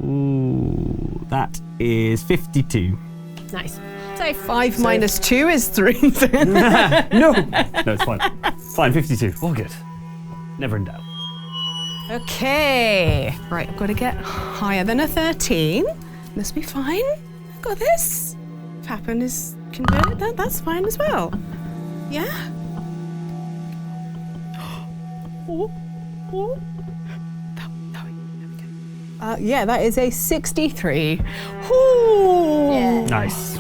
Ooh, that is 52. Nice. Safe. 5 minus 2 is 3. No, it's fine. Fine, 52. All good. Never in doubt. Okay. Right, I've got to get higher than a 13. Must be fine. I've got this. If happen is converted, that's fine as well. Yeah. Oh. Yeah, that is a 63. Ooh. Yeah. Nice.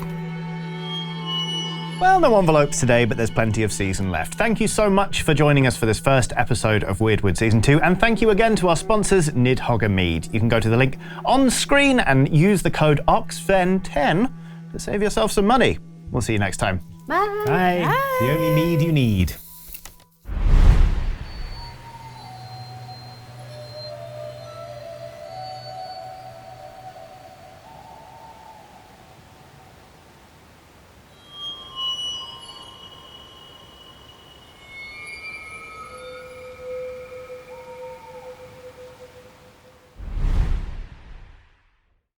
Well, no envelopes today, but there's plenty of season left. Thank you so much for joining us for this first episode of Wyrdwood Season 2, and thank you again to our sponsors, Nidhogger. You can go to the link on screen and use the code OXVEN10 to save yourself some money. We'll see you next time. Bye. Bye. The only mead you need.